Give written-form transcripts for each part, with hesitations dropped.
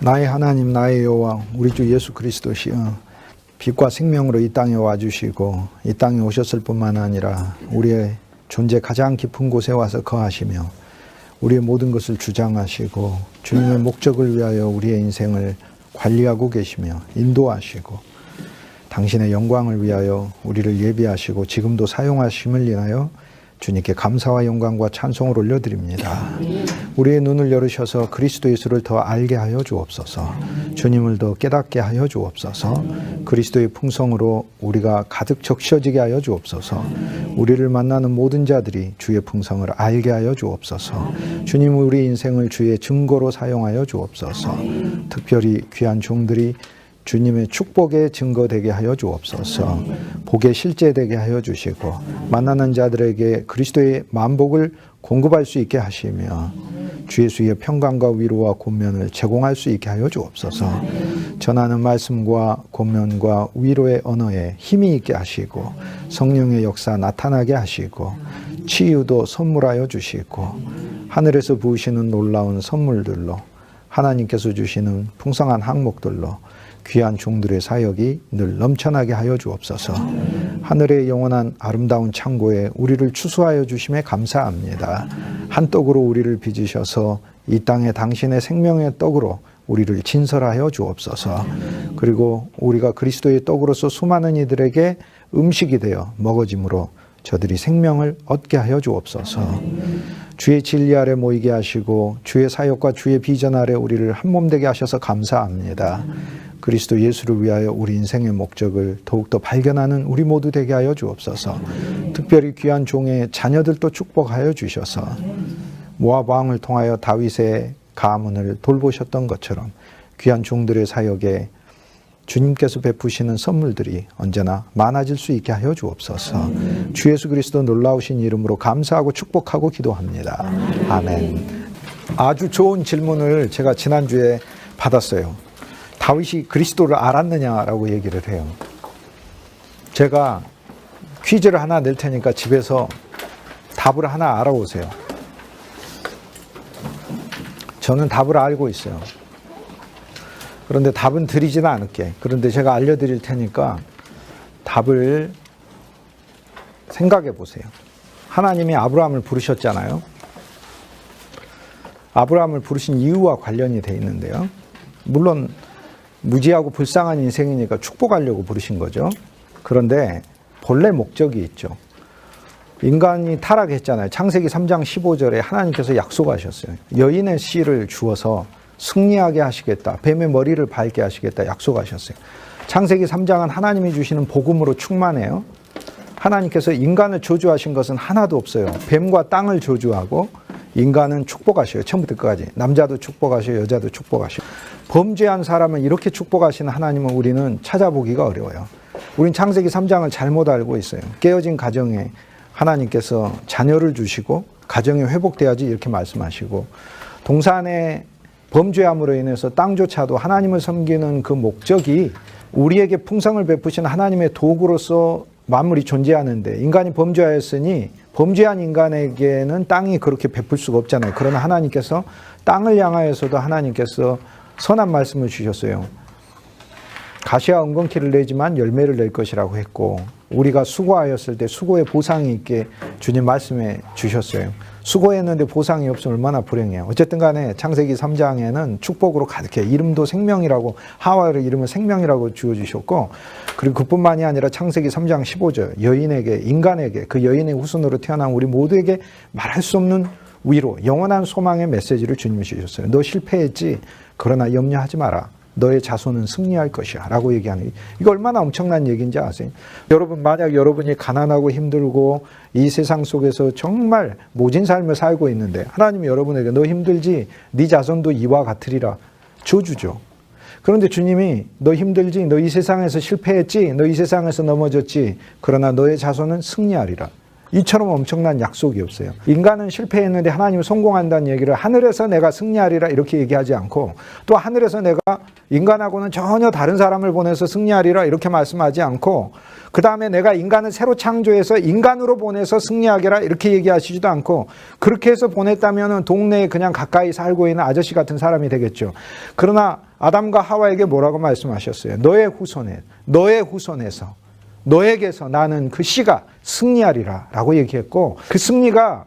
나의 하나님 나의 여호와 우리 주 예수 그리스도시여 빛과 생명으로 이 땅에 와주시고 이 땅에 오셨을 뿐만 아니라 우리의 존재 가장 깊은 곳에 와서 거하시며 우리의 모든 것을 주장하시고 주님의 목적을 위하여 우리의 인생을 관리하고 계시며 인도하시고 당신의 영광을 위하여 우리를 예비하시고 지금도 사용하심을 인하여 주님께 감사와 영광과 찬송을 올려드립니다. 우리의 눈을 열으셔서 그리스도 예수를 더 알게 하여 주옵소서. 주님을 더 깨닫게 하여 주옵소서. 그리스도의 풍성으로 우리가 가득 적셔지게 하여 주옵소서. 우리를 만나는 모든 자들이 주의 풍성을 알게 하여 주옵소서. 주님 우리 인생을 주의 증거로 사용하여 주옵소서. 특별히 귀한 종들이 주님의 축복의 증거되게 하여 주옵소서. 복의 실제되게 하여 주시고 만나는 자들에게 그리스도의 만복을 공급할 수 있게 하시며 주 예수의 평강과 위로와 권면을 제공할 수 있게 하여 주옵소서. 전하는 말씀과 권면과 위로의 언어에 힘이 있게 하시고 성령의 역사 나타나게 하시고 치유도 선물하여 주시고 하늘에서 부으시는 놀라운 선물들로 하나님께서 주시는 풍성한 항목들로 귀한 종들의 사역이 늘 넘쳐나게 하여 주옵소서. 하늘의 영원한 아름다운 창고에 우리를 추수하여 주심에 감사합니다. 한 떡으로 우리를 빚으셔서 이 땅에 당신의 생명의 떡으로 우리를 진설하여 주옵소서. 그리고 우리가 그리스도의 떡으로서 수많은 이들에게 음식이 되어 먹어짐으로 저들이 생명을 얻게 하여 주옵소서. 주의 진리 아래 모이게 하시고 주의 사역과 주의 비전 아래 우리를 한몸 되게 하셔서 감사합니다. 그리스도 예수를 위하여 우리 인생의 목적을 더욱더 발견하는 우리 모두 되게 하여 주옵소서. 특별히 귀한 종의 자녀들도 축복하여 주셔서 모압 왕을 통하여 다윗의 가문을 돌보셨던 것처럼 귀한 종들의 사역에 주님께서 베푸시는 선물들이 언제나 많아질 수 있게 하여 주옵소서. 주 예수 그리스도 놀라우신 이름으로 감사하고 축복하고 기도합니다. 아멘. 아주 좋은 질문을 제가 지난주에 받았어요. 다윗이 그리스도를 알았느냐라고 얘기를 해요. 제가 퀴즈를 하나 낼 테니까 집에서 답을 하나 알아오세요. 저는 답을 알고 있어요. 그런데 답은 드리지는 않을게. 그런데 제가 알려드릴 테니까 답을 생각해 보세요. 하나님이 아브라함을 부르셨잖아요. 아브라함을 부르신 이유와 관련이 돼 있는데요. 물론 무지하고 불쌍한 인생이니까 축복하려고 부르신 거죠. 그런데 본래 목적이 있죠. 인간이 타락했잖아요. 창세기 3장 15절에 하나님께서 약속하셨어요. 여인의 씨를 주어서 승리하게 하시겠다. 뱀의 머리를 밟게 하시겠다. 약속하셨어요. 창세기 3장은 하나님이 주시는 복음으로 충만해요. 하나님께서 인간을 저주하신 것은 하나도 없어요. 뱀과 땅을 저주하고 인간은 축복하셔요. 처음부터 끝까지. 남자도 축복하셔요. 여자도 축복하셔요. 범죄한 사람을 이렇게 축복하시는 하나님은 우리는 찾아보기가 어려워요. 우린 창세기 3장을 잘못 알고 있어요. 깨어진 가정에 하나님께서 자녀를 주시고 가정이 회복돼야지 이렇게 말씀하시고 동산에 범죄함으로 인해서 땅조차도 하나님을 섬기는 그 목적이 우리에게 풍성을 베푸신 하나님의 도구로서 만물이 존재하는데 인간이 범죄하였으니 범죄한 인간에게는 땅이 그렇게 베풀 수가 없잖아요. 그러나 하나님께서 땅을 향하여서도 하나님께서 선한 말씀을 주셨어요. 가시와 엉겅퀴를 내지만 열매를 낼 것이라고 했고 우리가 수고하였을 때 수고의 보상이 있게 주님 말씀해 주셨어요. 수고했는데 보상이 없으면 얼마나 불행해요. 어쨌든 간에 창세기 3장에는 축복으로 가득해. 이름도 생명이라고 하와의 이름을 생명이라고 지어주셨고 그리고 그뿐만이 아니라 창세기 3장 15절 여인에게 인간에게 그 여인의 후손으로 태어난 우리 모두에게 말할 수 없는 위로 영원한 소망의 메시지를 주님이 주셨어요. 너 실패했지? 그러나 염려하지 마라. 너의 자손은 승리할 것이야 라고 얘기하는 이거 얼마나 엄청난 얘기인지 아세요? 여러분 만약 여러분이 가난하고 힘들고 이 세상 속에서 정말 모진 삶을 살고 있는데 하나님이 여러분에게 너 힘들지? 네 자손도 이와 같으리라 저주죠. 그런데 주님이 너 힘들지? 너 이 세상에서 실패했지? 너 이 세상에서 넘어졌지? 그러나 너의 자손은 승리하리라. 이처럼 엄청난 약속이 없어요. 인간은 실패했는데 하나님은 성공한다는 얘기를 하늘에서 내가 승리하리라 이렇게 얘기하지 않고 또 하늘에서 내가 인간하고는 전혀 다른 사람을 보내서 승리하리라 이렇게 말씀하지 않고 그 다음에 내가 인간을 새로 창조해서 인간으로 보내서 승리하게라 이렇게 얘기하시지도 않고 그렇게 해서 보냈다면 동네에 그냥 가까이 살고 있는 아저씨 같은 사람이 되겠죠. 그러나 아담과 하와에게 뭐라고 말씀하셨어요? 너의 후손에서 너에게서 나는 그 씨가 승리하리라 라고 얘기했고, 그 승리가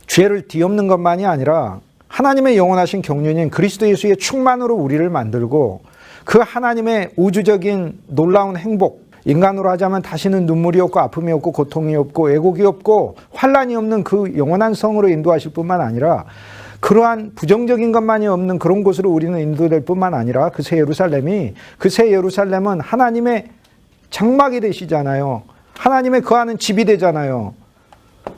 죄를 뒤엎는 것만이 아니라 하나님의 영원하신 경륜인 그리스도 예수의 충만으로 우리를 만들고, 그 하나님의 우주적인 놀라운 행복, 인간으로 하자면 다시는 눈물이 없고 아픔이 없고 고통이 없고 애곡이 없고 환란이 없는 그 영원한 성으로 인도하실 뿐만 아니라, 그러한 부정적인 것만이 없는 그런 곳으로 우리는 인도될 뿐만 아니라, 그 새 예루살렘은 하나님의 장막이 되시잖아요. 하나님의 거하는 집이 되잖아요.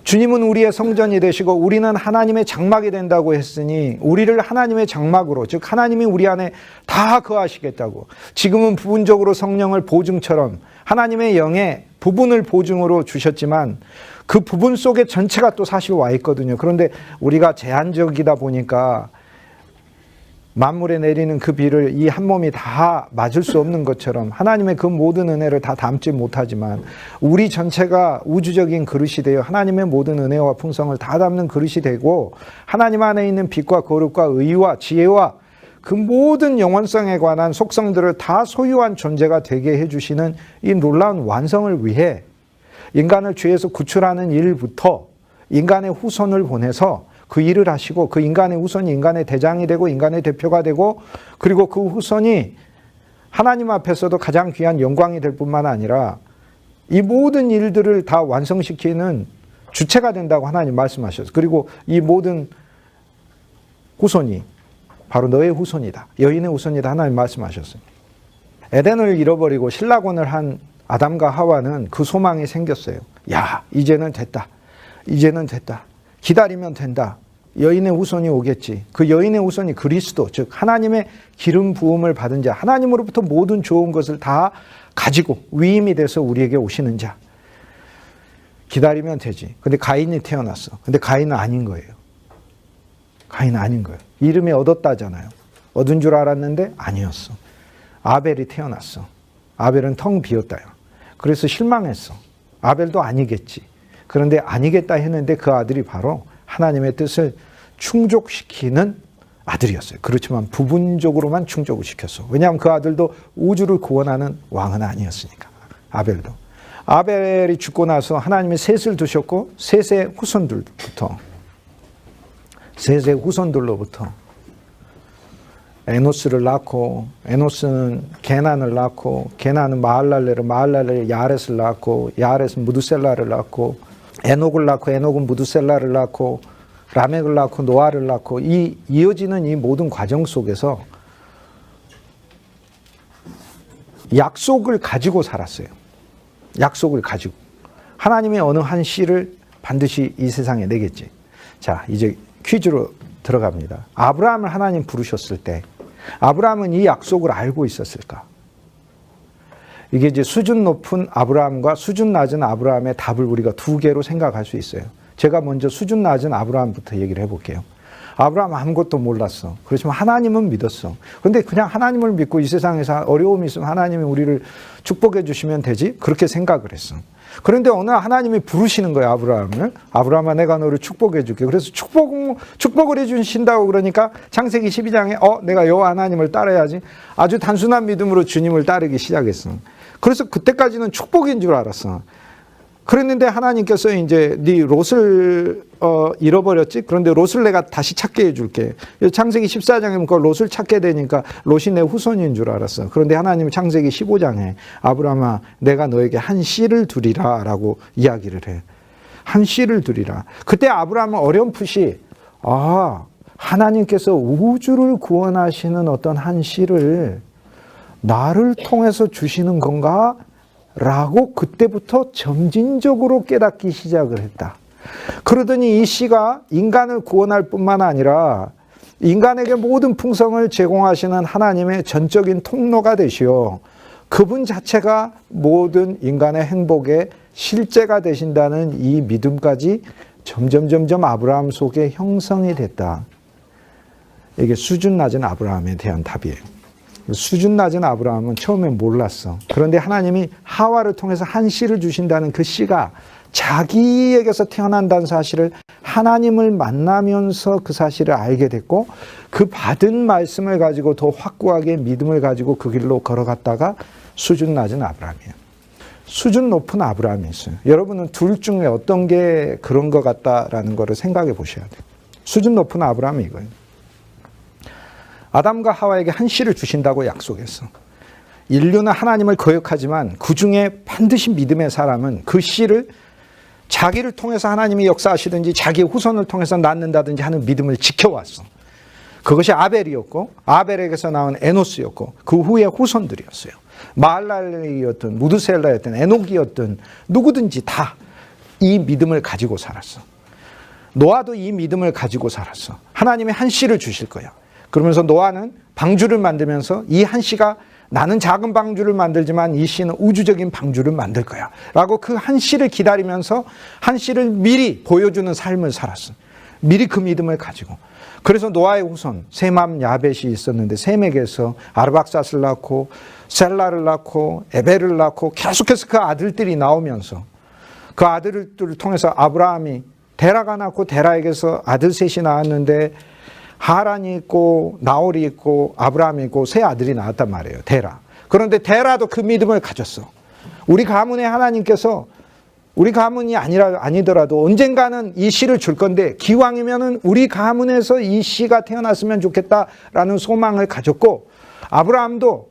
주님은 우리의 성전이 되시고 우리는 하나님의 장막이 된다고 했으니, 우리를 하나님의 장막으로, 즉 하나님이 우리 안에 다 거하시겠다고. 지금은 부분적으로 성령을 보증처럼 하나님의 영의 부분을 보증으로 주셨지만, 그 부분 속에 전체가 또 사실 와 있거든요. 그런데 우리가 제한적이다 보니까 만물에 내리는 그 비를 이 한 몸이 다 맞을 수 없는 것처럼 하나님의 그 모든 은혜를 다 담지 못하지만, 우리 전체가 우주적인 그릇이 되어 하나님의 모든 은혜와 풍성을 다 담는 그릇이 되고, 하나님 안에 있는 빛과 거룩과 의와 지혜와 그 모든 영원성에 관한 속성들을 다 소유한 존재가 되게 해주시는 이 놀라운 완성을 위해 인간을 죄에서 구출하는 일부터 인간의 후손을 보내서 그 일을 하시고, 그 인간의 후손이 인간의 대장이 되고 인간의 대표가 되고, 그리고 그 후손이 하나님 앞에서도 가장 귀한 영광이 될 뿐만 아니라 이 모든 일들을 다 완성시키는 주체가 된다고 하나님 말씀하셨어요. 그리고 이 모든 후손이 바로 너의 후손이다, 여인의 후손이다 하나님 말씀하셨어요. 에덴을 잃어버리고 신락원을 한 아담과 하와는 그 소망이 생겼어요. 야, 이제는 됐다. 기다리면 된다. 여인의 후손이 오겠지. 그 여인의 후손이 그리스도, 즉 하나님의 기름 부음을 받은 자, 하나님으로부터 모든 좋은 것을 다 가지고 위임이 돼서 우리에게 오시는 자. 기다리면 되지. 근데 가인이 태어났어. 근데 가인은 아닌 거예요. 이름이 얻었다잖아요. 얻은 줄 알았는데 아니었어. 아벨이 태어났어. 아벨은 텅 비었다요. 그래서 실망했어. 아벨도 아니겠지. 그런데 아니겠다 했는데 그 아들이 바로 하나님의 뜻을 충족시키는 아들이었어요. 그렇지만 부분적으로만 충족을 시켰어. 왜냐하면 그 아들도 우주를 구원하는 왕은 아니었으니까. 아벨도. 아벨이 죽고 나서 하나님이 셋을 두셨고, 셋의 후손들로부터 에노스를 낳고, 에노스는 게난을 낳고, 게난은 마할랄렐은 야렛을 낳고, 야렛은 무드셀라를 낳고, 에녹을 낳고, 에녹은 무드셀라를 낳고, 라멕을 낳고, 노아를 낳고, 이 이어지는 이 모든 과정 속에서 약속을 가지고 살았어요. 약속을 가지고. 하나님이 어느 한 씨를 반드시 이 세상에 내겠지. 자, 이제 퀴즈로 들어갑니다. 아브라함을 하나님 부르셨을 때 아브라함은 이 약속을 알고 있었을까? 이게 이제 수준 높은 아브라함과 수준 낮은 아브라함의 답을 우리가 두 개로 생각할 수 있어요. 제가 먼저 수준 낮은 아브라함부터 얘기를 해볼게요. 아브라함 아무것도 몰랐어. 그렇지만 하나님은 믿었어. 그런데 그냥 하나님을 믿고 이 세상에서 어려움이 있으면 하나님이 우리를 축복해 주시면 되지? 그렇게 생각을 했어. 그런데 어느 날 하나님이 부르시는 거야, 아브라함을. 아브라함아, 내가 너를 축복해 줄게. 그래서 축복을 해 주신다고 그러니까 창세기 12장에 내가 여호와 하나님을 따라야지. 아주 단순한 믿음으로 주님을 따르기 시작했어. 그래서 그때까지는 축복인 줄 알았어. 그랬는데 하나님께서 이제 네 롯을 잃어버렸지? 그런데 롯을 내가 다시 찾게 해줄게. 창세기 14장에 보니까 롯을 찾게 되니까 롯이 내 후손인 줄 알았어. 그런데 하나님은 창세기 15장에 아브라함아, 내가 너에게 한 씨를 두리라 라고 이야기를 해. 한 씨를 두리라. 그때 아브라함은 어렴풋이 하나님께서 우주를 구원하시는 어떤 한 씨를 나를 통해서 주시는 건가? 라고 그때부터 점진적으로 깨닫기 시작을 했다. 그러더니 이 씨가 인간을 구원할 뿐만 아니라 인간에게 모든 풍성을 제공하시는 하나님의 전적인 통로가 되시어 그분 자체가 모든 인간의 행복의 실제가 되신다는 이 믿음까지 점점 아브라함 속에 형성이 됐다. 이게 수준 낮은 아브라함에 대한 답이에요. 수준 낮은 아브라함은 처음엔 몰랐어. 그런데 하나님이 하와를 통해서 한 씨를 주신다는 그 씨가 자기에게서 태어난다는 사실을 하나님을 만나면서 그 사실을 알게 됐고, 그 받은 말씀을 가지고 더 확고하게 믿음을 가지고 그 길로 걸어갔다가 수준 낮은 아브라함이에요. 수준 높은 아브라함이 있어요. 여러분은 둘 중에 어떤 게 그런 것 같다라는 거를 생각해 보셔야 돼요. 수준 높은 아브라함이 이거예요. 아담과 하와에게 한 씨를 주신다고 약속했어. 인류는 하나님을 거역하지만 그 중에 반드시 믿음의 사람은 그 씨를 자기를 통해서 하나님이 역사하시든지 자기의 후손을 통해서 낳는다든지 하는 믿음을 지켜왔어. 그것이 아벨이었고, 아벨에게서 나온 에노스였고, 그 후에 후손들이었어요. 마할랄레이였든 무드셀라였든 에녹이었든 누구든지 다 이 믿음을 가지고 살았어. 노아도 이 믿음을 가지고 살았어. 하나님이 한 씨를 주실 거야. 그러면서 노아는 방주를 만들면서 이 한 씨가 나는 작은 방주를 만들지만 이 씨는 우주적인 방주를 만들 거야 라고 그 한 씨를 기다리면서 한 씨를 미리 보여주는 삶을 살았어. 미리 그 믿음을 가지고. 그래서 노아의 후손 셈함 야벳이 있었는데 셈에게서 아르박삿을 낳고 셀라를 낳고 에벨을 낳고 계속해서 그 아들들이 나오면서 그 아들들을 통해서 아브라함이 데라가 낳고 데라에게서 아들 셋이 나왔는데 하란이 있고 나홀이 있고 아브라함이 있고 세 아들이 나왔단 말이에요. 데라. 그런데 데라도 그 믿음을 가졌어. 우리 가문에 하나님께서 우리 가문이 아니더라도 언젠가는 이 씨를 줄 건데 기왕이면은 우리 가문에서 이 씨가 태어났으면 좋겠다라는 소망을 가졌고, 아브라함도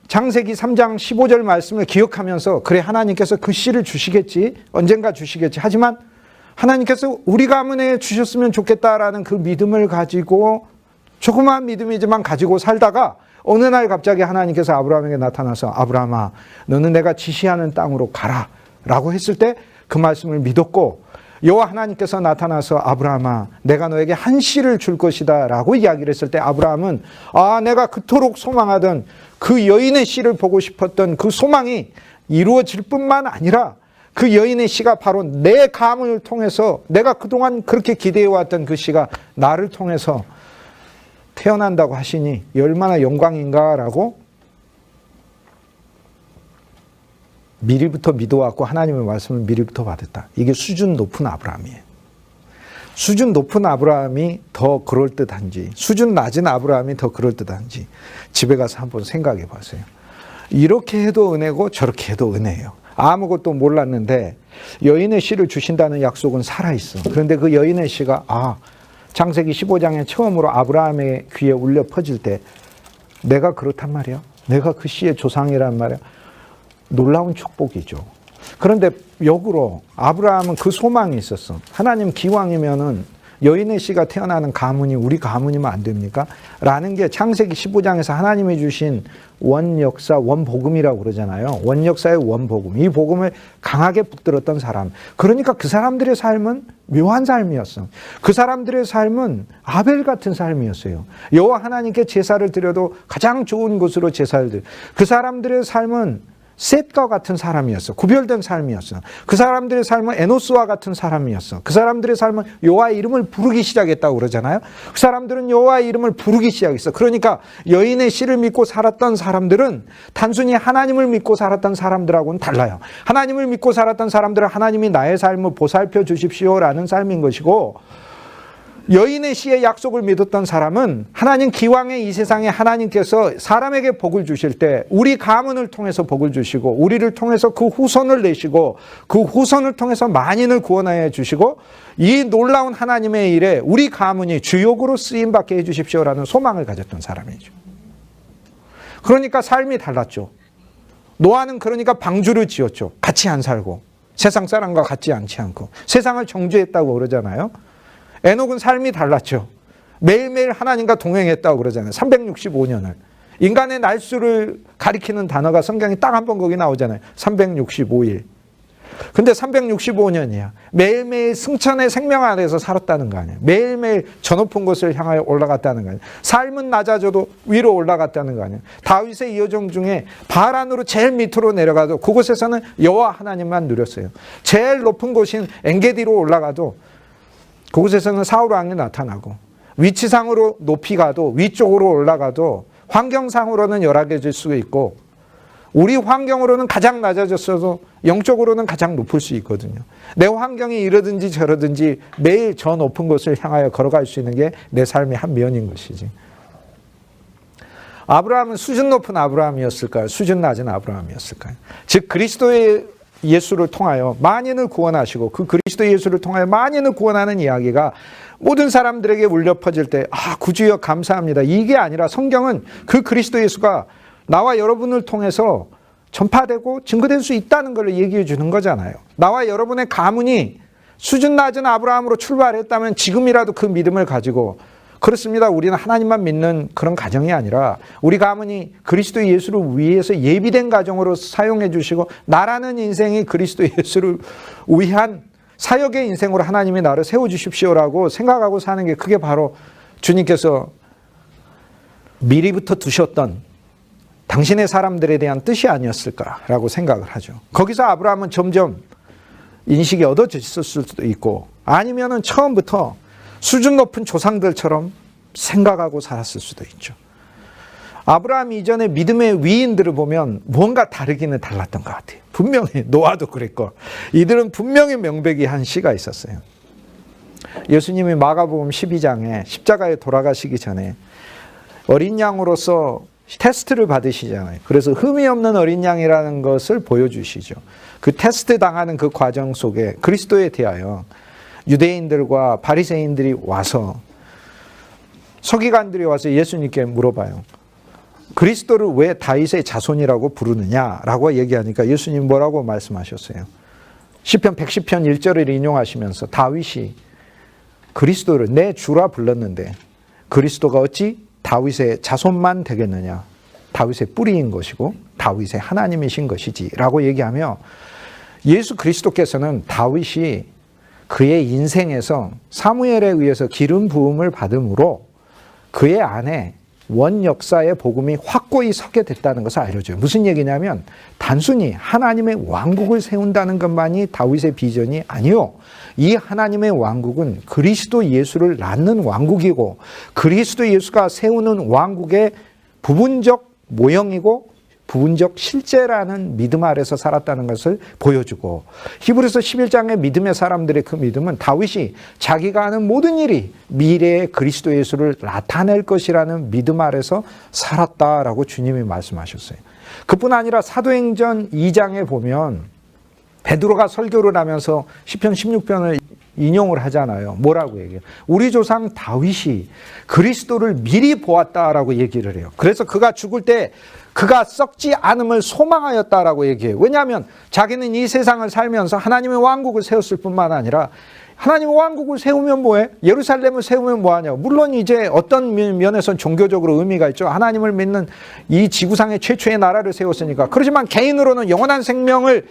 창세기 3장 15절 말씀을 기억하면서 그래 하나님께서 그 씨를 주시겠지, 언젠가 주시겠지. 하지만 하나님께서 우리 가문에 주셨으면 좋겠다라는 그 믿음을 가지고, 조그마한 믿음이지만 가지고 살다가 어느 날 갑자기 하나님께서 아브라함에게 나타나서 아브라함아 너는 내가 지시하는 땅으로 가라 라고 했을 때 그 말씀을 믿었고, 여호와 하나님께서 나타나서 아브라함아 내가 너에게 한 씨를 줄 것이다 라고 이야기를 했을 때 아브라함은 내가 그토록 소망하던 그 여인의 씨를 보고 싶었던 그 소망이 이루어질 뿐만 아니라 그 여인의 씨가 바로 내 가문을 통해서 내가 그동안 그렇게 기대해왔던 그 씨가 나를 통해서 태어난다고 하시니 얼마나 영광인가라고 미리부터 믿어왔고 하나님의 말씀을 미리부터 받았다. 이게 수준 높은 아브라함이에요. 수준 높은 아브라함이 더 그럴듯한지 수준 낮은 아브라함이 더 그럴듯한지 집에 가서 한번 생각해 보세요. 이렇게 해도 은혜고 저렇게 해도 은혜예요. 아무것도 몰랐는데 여인의 씨를 주신다는 약속은 살아있어. 그런데 그 여인의 씨가 창세기 15장에 처음으로 아브라함의 귀에 울려 퍼질 때 내가 그렇단 말이야. 내가 그 씨의 조상이란 말이야. 놀라운 축복이죠. 그런데 역으로 아브라함은 그 소망이 있었어. 하나님 기왕이면은 여인의 씨가 태어나는 가문이 우리 가문이면 안 됩니까? 라는 게 창세기 15장에서 하나님이 주신 원역사, 원복음이라고 그러잖아요. 원역사의 원복음. 이 복음을 강하게 붙들었던 사람. 그러니까 그 사람들의 삶은 묘한 삶이었어. 그 사람들의 삶은 아벨 같은 삶이었어요. 여호와 하나님께 제사를 드려도 가장 좋은 곳으로 제사를 드려. 그 사람들의 삶은 셋과 같은 사람이었어. 구별된 삶이었어. 그 사람들의 삶은 에노스와 같은 사람이었어. 그 사람들의 삶은 여호와의 이름을 부르기 시작했다고 그러잖아요. 그 사람들은 여호와의 이름을 부르기 시작했어. 그러니까 여인의 씨를 믿고 살았던 사람들은 단순히 하나님을 믿고 살았던 사람들하고는 달라요. 하나님을 믿고 살았던 사람들은 하나님이 나의 삶을 보살펴 주십시오라는 삶인 것이고, 여인의 씨의 약속을 믿었던 사람은 하나님 기왕에 이 세상에 하나님께서 사람에게 복을 주실 때 우리 가문을 통해서 복을 주시고 우리를 통해서 그 후손을 내시고 그 후손을 통해서 만인을 구원하여 주시고 이 놀라운 하나님의 일에 우리 가문이 주역으로 쓰임받게 해주십시오라는 소망을 가졌던 사람이죠. 그러니까 삶이 달랐죠. 노아는 그러니까 방주를 지었죠. 같이 안 살고 세상 사람과 같지 않지 않고 세상을 정죄했다고 그러잖아요. 에녹은 삶이 달랐죠. 매일매일 하나님과 동행했다고 그러잖아요. 365년을. 인간의 날수를 가리키는 단어가 성경에 딱 한 번 거기 나오잖아요. 365일. 근데 365년이야. 매일매일 승천의 생명 아래에서 살았다는 거 아니에요. 매일매일 저 높은 곳을 향하여 올라갔다는 거 아니에요. 삶은 낮아져도 위로 올라갔다는 거 아니에요. 다윗의 여종 중에 바란으로 제일 밑으로 내려가도 그곳에서는 여호와 하나님만 누렸어요. 제일 높은 곳인 엔게디로 올라가도 그곳에서는 사울 왕이 나타나고, 위치상으로 높이 가도 위쪽으로 올라가도 환경상으로는 열악해질 수 있고 우리 환경으로는 가장 낮아졌어도 영적으로는 가장 높을 수 있거든요. 내 환경이 이러든지 저러든지 매일 저 높은 곳을 향하여 걸어갈 수 있는 게 내 삶의 한 면인 것이지. 아브라함은 수준 높은 아브라함이었을까요? 수준 낮은 아브라함이었을까요? 즉 그리스도의 예수를 통하여 만인을 구원하시고 그 그리스도 예수를 통하여 만인을 구원하는 이야기가 모든 사람들에게 울려 퍼질 때 구주여 감사합니다. 이게 아니라 성경은 그 그리스도 예수가 나와 여러분을 통해서 전파되고 증거될 수 있다는 걸 얘기해 주는 거잖아요. 나와 여러분의 가문이 수준 낮은 아브라함으로 출발했다면 지금이라도 그 믿음을 가지고 그렇습니다. 우리는 하나님만 믿는 그런 가정이 아니라 우리 가문이 그리스도 예수를 위해서 예비된 가정으로 사용해 주시고 나라는 인생이 그리스도 예수를 위한 사역의 인생으로 하나님이 나를 세워주십시오라고 생각하고 사는 게 그게 바로 주님께서 미리부터 두셨던 당신의 사람들에 대한 뜻이 아니었을까라고 생각을 하죠. 거기서 아브라함은 점점 인식이 얻어졌을 수도 있고 아니면은 처음부터 수준 높은 조상들처럼 생각하고 살았을 수도 있죠. 아브라함 이전에 믿음의 위인들을 보면 뭔가 다르기는 달랐던 것 같아요. 분명히 노아도 그랬고 이들은 분명히 명백히 시가 있었어요. 예수님이 마가복음 12장에 십자가에 돌아가시기 전에 어린 양으로서 테스트를 받으시잖아요. 그래서 흠이 없는 어린 양이라는 것을 보여주시죠. 그 테스트 당하는 그 과정 속에 그리스도에 대하여 유대인들과 바리새인들이 와서 서기관들이 와서 예수님께 물어봐요. 그리스도를 왜 다윗의 자손이라고 부르느냐라고 얘기하니까 예수님 뭐라고 말씀하셨어요? 시편 110편 1절을 인용하시면서 다윗이 그리스도를 내 주라 불렀는데 그리스도가 어찌 다윗의 자손만 되겠느냐. 다윗의 뿌리인 것이고 다윗의 하나님이신 것이지 라고 얘기하며 예수 그리스도께서는 다윗이 그의 인생에서 사무엘에 의해서 기름 부음을 받음으로 그의 안에 원 역사의 복음이 확고히 서게 됐다는 것을 알려줘요. 무슨 얘기냐면 단순히 하나님의 왕국을 세운다는 것만이 다윗의 비전이 아니요. 이 하나님의 왕국은 그리스도 예수를 낳는 왕국이고 그리스도 예수가 세우는 왕국의 부분적 모형이고 부분적 실제라는 믿음 아래서 살았다는 것을 보여주고 히브리서 11장의 믿음의 사람들의 그 믿음은 다윗이 자기가 하는 모든 일이 미래의 그리스도 예수를 나타낼 것이라는 믿음 아래서 살았다라고 주님이 말씀하셨어요. 그뿐 아니라 사도행전 2장에 보면 베드로가 설교를 하면서 시편 16편을 인용을 하잖아요. 뭐라고 얘기해요? 우리 조상 다윗이 그리스도를 미리 보았다라고 얘기를 해요. 그래서 그가 죽을 때 그가 썩지 않음을 소망하였다라고 얘기해요. 왜냐하면 자기는 이 세상을 살면서 하나님의 왕국을 세웠을 뿐만 아니라 하나님의 왕국을 세우면 뭐해? 예루살렘을 세우면 뭐하냐? 물론 이제 어떤 면에서는 종교적으로 의미가 있죠. 하나님을 믿는 이 지구상의 최초의 나라를 세웠으니까. 그렇지만 개인으로는 영원한 생명을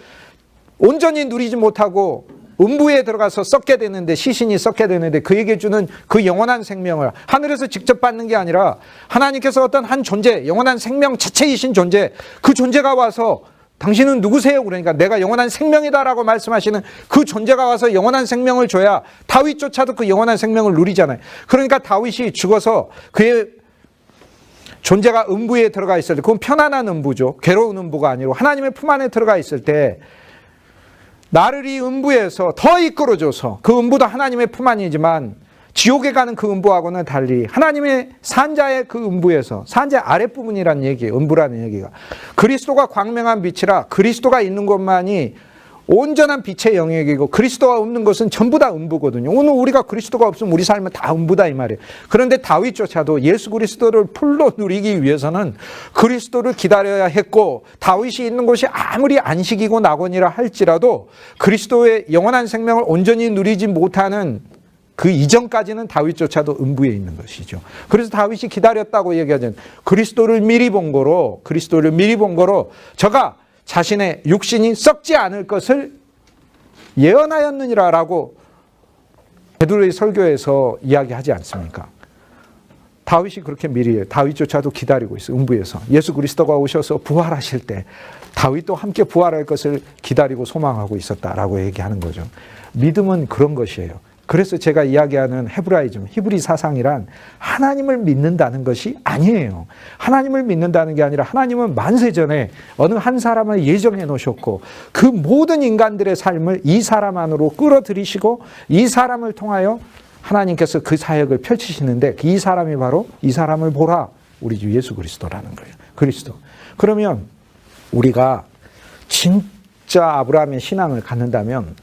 온전히 누리지 못하고 음부에 들어가서 썩게 되는데 시신이 썩게 되는데 그에게 주는 그 영원한 생명을 하늘에서 직접 받는 게 아니라 하나님께서 어떤 한 존재 영원한 생명 자체이신 존재 그 존재가 와서 당신은 누구세요? 그러니까 내가 영원한 생명이다라고 말씀하시는 그 존재가 와서 영원한 생명을 줘야 다윗조차도 그 영원한 생명을 누리잖아요. 그러니까 다윗이 죽어서 그의 존재가 음부에 들어가 있을 때 그건 편안한 음부죠. 괴로운 음부가 아니고 하나님의 품 안에 들어가 있을 때 나를 이 음부에서 더 이끌어줘서 그 음부도 하나님의 품 안이지만 지옥에 가는 그 음부하고는 달리 하나님의 산자의 그 음부에서 산자 아랫부분이라는 얘기예요. 음부라는 얘기가. 그리스도가 광명한 빛이라 그리스도가 있는 곳만이 온전한 빛의 영역이고 그리스도가 없는 것은 전부 다 음부거든요. 오늘 우리가 그리스도가 없으면 우리 삶은 다 음부다 이 말이에요. 그런데 다윗조차도 예수 그리스도를 풀로 누리기 위해서는 그리스도를 기다려야 했고 다윗이 있는 곳이 아무리 안식이고 낙원이라 할지라도 그리스도의 영원한 생명을 온전히 누리지 못하는 그 이전까지는 다윗조차도 음부에 있는 것이죠. 그래서 다윗이 기다렸다고 얘기하는 그리스도를 미리 본 거로 저가 자신의 육신이 썩지 않을 것을 예언하였느니라라고 베드로의 설교에서 이야기하지 않습니까? 다윗이 그렇게 미리 다윗조차도 기다리고 있어요. 음부에서 예수 그리스도가 오셔서 부활하실 때 다윗도 함께 부활할 것을 기다리고 소망하고 있었다라고 얘기하는 거죠. 믿음은 그런 것이에요. 그래서 제가 이야기하는 헤브라이즘, 히브리 사상이란 하나님을 믿는다는 것이 아니에요. 하나님을 믿는다는 게 아니라 하나님은 만세 전에 어느 한 사람을 예정해 놓으셨고 그 모든 인간들의 삶을 이 사람 안으로 끌어들이시고 이 사람을 통하여 하나님께서 그 사역을 펼치시는데 이 사람이 바로 이 사람을 보라. 우리 주 예수 그리스도라는 거예요. 그리스도. 그러면 우리가 진짜 아브라함의 신앙을 갖는다면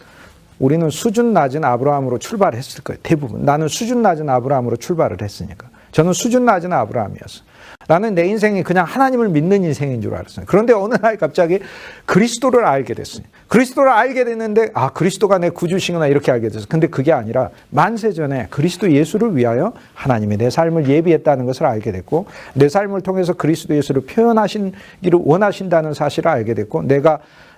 우리는 수준 낮은 아브라함으로 출발했을 거예요. 대부분. 나는 수준 낮은 아브라함으로 출발을 했으니까. 저는 수준 낮은 아브라함이었어요. 나는 내 인생이 그냥 하나님을 믿는 인생인 줄 알았어요. 그런데 어느 날 갑자기 그리스도를 알게 됐어요. 그리스도를 알게 됐는데 그리스도가 내 구주시구나 이렇게 알게 됐어요. 근데 그게 아니라 만세 전에 그리스도 예수를 위하여 하나님이 내 삶을 예비했다는 것을 알게 됐고 내 삶을 통해서 그리스도 예수를 표현하시기를 원하신다는 사실을 알게 됐고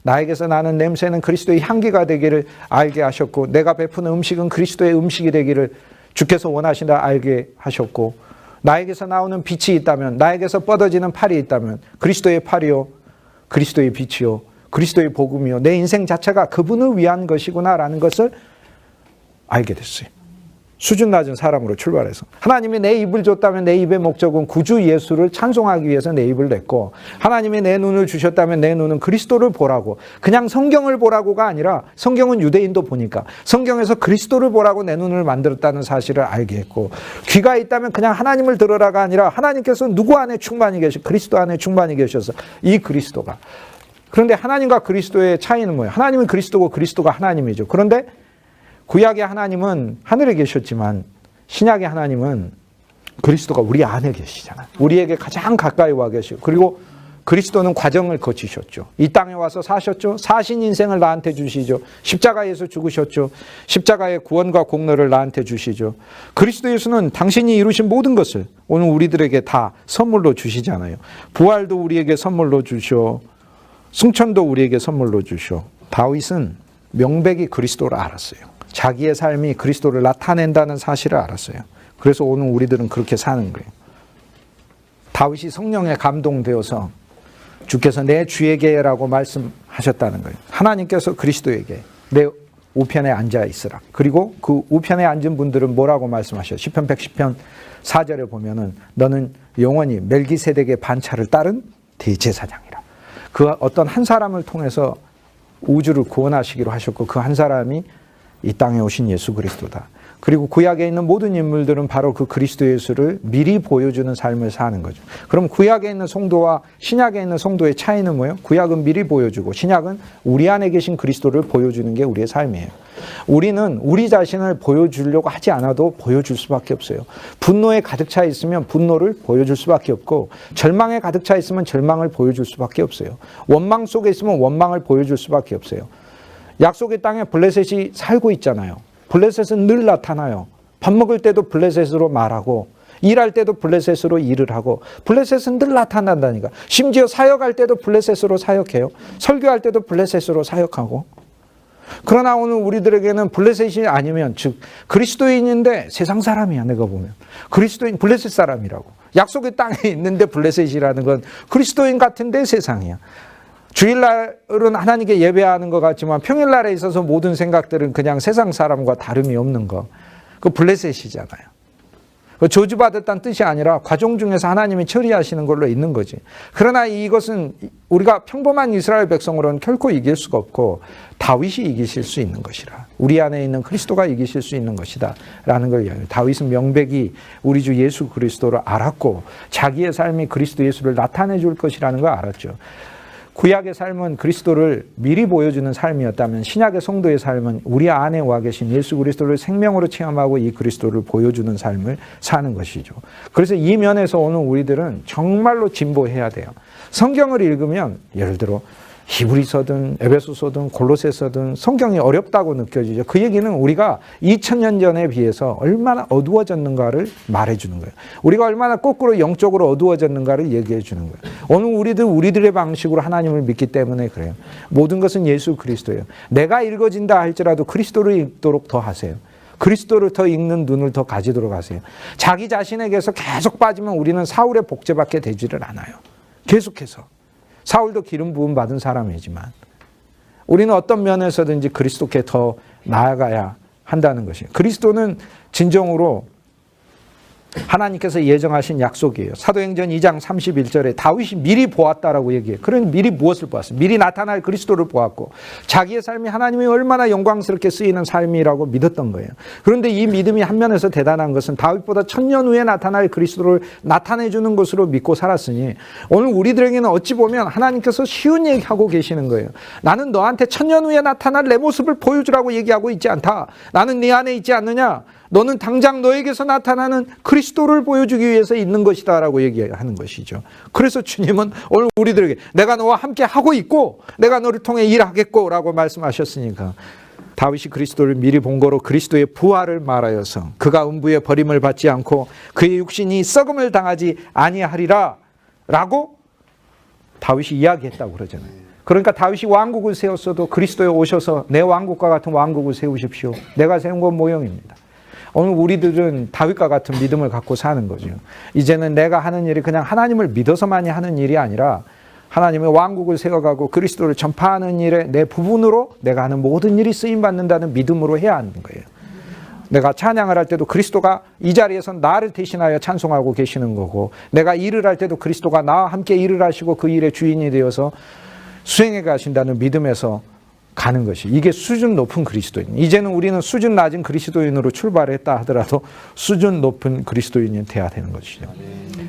나에게서 나는 냄새는 그리스도의 향기가 되기를 알게 하셨고 내가 베푸는 음식은 그리스도의 음식이 되기를 주께서 원하신다 알게 하셨고 나에게서 나오는 빛이 있다면 나에게서 뻗어지는 팔이 있다면 그리스도의 팔이요 그리스도의 빛이요 그리스도의 복음이요 내 인생 자체가 그분을 위한 것이구나라는 것을 알게 됐어요. 수준 낮은 사람으로 출발해서 하나님이 내 입을 줬다면 내 입의 목적은 구주 예수를 찬송하기 위해서 내 입을 냈고 하나님이 내 눈을 주셨다면 내 눈은 그리스도를 보라고 그냥 성경을 보라고가 아니라 성경은 유대인도 보니까 성경에서 그리스도를 보라고 내 눈을 만들었다는 사실을 알게 했고 귀가 있다면 그냥 하나님을 들으라가 아니라 하나님께서 누구 안에 충만히 계셔 그리스도 안에 충만히 계셔서 이 그리스도가 그런데 하나님과 그리스도의 차이는 뭐예요? 하나님은 그리스도고 그리스도가 하나님이죠. 그런데 구약의 하나님은 하늘에 계셨지만 신약의 하나님은 그리스도가 우리 안에 계시잖아요. 우리에게 가장 가까이 와 계시고 그리고 그리스도는 과정을 거치셨죠. 이 땅에 와서 사셨죠. 사신 인생을 나한테 주시죠. 십자가에서 죽으셨죠. 십자가의 구원과 공로를 나한테 주시죠. 그리스도 예수는 당신이 이루신 모든 것을 오늘 우리들에게 다 선물로 주시잖아요. 부활도 우리에게 선물로 주셔. 승천도 우리에게 선물로 주셔. 다윗은 명백히 그리스도를 알았어요. 자기의 삶이 그리스도를 나타낸다는 사실을 알았어요. 그래서 오늘 우리들은 그렇게 사는 거예요. 다윗이 성령에 감동되어서 주께서 내 주에게라고 말씀하셨다는 거예요. 하나님께서 그리스도에게 내 우편에 앉아 있으라. 그리고 그 우편에 앉은 분들은 뭐라고 말씀하셔요? 시편 110편 4절에 보면은 너는 영원히 멜기세덱의 반차를 따른 대제사장이라. 그 어떤 한 사람을 통해서 우주를 구원하시기로 하셨고 그 한 사람이 이 땅에 오신 예수 그리스도다. 그리고 구약에 있는 모든 인물들은 바로 그 그리스도 예수를 미리 보여주는 삶을 사는 거죠. 그럼 구약에 있는 성도와 신약에 있는 성도의 차이는 뭐예요? 구약은 미리 보여주고 신약은 우리 안에 계신 그리스도를 보여주는 게 우리의 삶이에요. 우리는 우리 자신을 보여주려고 하지 않아도 보여줄 수밖에 없어요. 분노에 가득 차 있으면 분노를 보여줄 수밖에 없고 절망에 가득 차 있으면 절망을 보여줄 수밖에 없어요. 원망 속에 있으면 원망을 보여줄 수밖에 없어요. 약속의 땅에 블레셋이 살고 있잖아요. 블레셋은 늘 나타나요. 밥 먹을 때도 블레셋으로 말하고 일할 때도 블레셋으로 일을 하고 블레셋은 늘 나타난다니까. 심지어 사역할 때도 블레셋으로 사역해요. 설교할 때도 블레셋으로 사역하고. 그러나 오늘 우리들에게는 블레셋이 아니면 즉 그리스도인인데 세상 사람이야. 내가 보면 그리스도인 블레셋 사람이라고. 약속의 땅에 있는데 블레셋이라는 건 그리스도인 같은데 세상이야. 주일날은 하나님께 예배하는 것 같지만 평일날에 있어서 모든 생각들은 그냥 세상 사람과 다름이 없는 거. 그 블레셋이잖아요. 저주받았다는 뜻이 아니라 과정 중에서 하나님이 처리하시는 걸로 있는 거지. 그러나 이것은 우리가 평범한 이스라엘 백성으로는 결코 이길 수가 없고 다윗이 이기실 수 있는 것이라. 우리 안에 있는 그리스도가 이기실 수 있는 것이다 라는 걸 이야기해요. 다윗은 명백히 우리 주 예수 그리스도를 알았고 자기의 삶이 그리스도 예수를 나타내 줄 것이라는 걸 알았죠. 구약의 삶은 그리스도를 미리 보여주는 삶이었다면 신약의 성도의 삶은 우리 안에 와 계신 예수 그리스도를 생명으로 체험하고 이 그리스도를 보여주는 삶을 사는 것이죠. 그래서 이 면에서 오늘 우리들은 정말로 진보해야 돼요. 성경을 읽으면 예를 들어 히브리서든 에베소서든 골로새서든 성경이 어렵다고 느껴지죠. 그 얘기는 우리가 2000년 전에 비해서 얼마나 어두워졌는가를 말해주는 거예요. 우리가 얼마나 거꾸로 영적으로 어두워졌는가를 얘기해 주는 거예요. 오늘 우리들의 방식으로 하나님을 믿기 때문에 그래요. 모든 것은 예수 그리스도예요. 내가 읽어진다 할지라도 그리스도를 읽도록 더 하세요. 그리스도를 더 읽는 눈을 더 가지도록 하세요. 자기 자신에게서 계속 빠지면 우리는 사울의 복제밖에 되지를 않아요. 계속해서. 사울도 기름 부음 받은 사람이지만 우리는 어떤 면에서든지 그리스도께 더 나아가야 한다는 것이에요. 그리스도는 진정으로 하나님께서 예정하신 약속이에요. 사도행전 2장 31절에 다윗이 미리 보았다라고 얘기해요. 그러니 미리 무엇을 보았어요? 미리 나타날 그리스도를 보았고 자기의 삶이 하나님이 얼마나 영광스럽게 쓰이는 삶이라고 믿었던 거예요. 그런데 이 믿음이 한 면에서 대단한 것은 다윗보다 1000년 후에 나타날 그리스도를 나타내주는 것으로 믿고 살았으니 오늘 우리들에게는 어찌 보면 하나님께서 쉬운 얘기하고 계시는 거예요. 나는 너한테 1000년 후에 나타날 내 모습을 보여주라고 얘기하고 있지 않다. 나는 네 안에 있지 않느냐. 너는 당장 너에게서 나타나는 그리스도를 보여주기 위해서 있는 것이다 라고 얘기하는 것이죠. 그래서 주님은 오늘 우리들에게 내가 너와 함께 하고 있고 내가 너를 통해 일하겠고 라고 말씀하셨으니까 다윗이 그리스도를 미리 본 거로 그리스도의 부활을 말하여서 그가 음부의 버림을 받지 않고 그의 육신이 썩음을 당하지 아니하리라 라고 다윗이 이야기했다고 그러잖아요. 그러니까 다윗이 왕국을 세웠어도 그리스도에 오셔서 내 왕국과 같은 왕국을 세우십시오. 내가 세운 건 모형입니다. 오늘 우리들은 다윗과 같은 믿음을 갖고 사는 거죠. 이제는 내가 하는 일이 그냥 하나님을 믿어서만이 하는 일이 아니라 하나님의 왕국을 세워가고 그리스도를 전파하는 일에 내 부분으로 내가 하는 모든 일이 쓰임받는다는 믿음으로 해야 하는 거예요. 내가 찬양을 할 때도 그리스도가 이 자리에서 나를 대신하여 찬송하고 계시는 거고 내가 일을 할 때도 그리스도가 나와 함께 일을 하시고 그 일의 주인이 되어서 수행해 가신다는 믿음에서 가는 것이 이게 수준 높은 그리스도인. 이제는 우리는 수준 낮은 그리스도인으로 출발했다 하더라도 수준 높은 그리스도인이 돼야 되는 것이죠.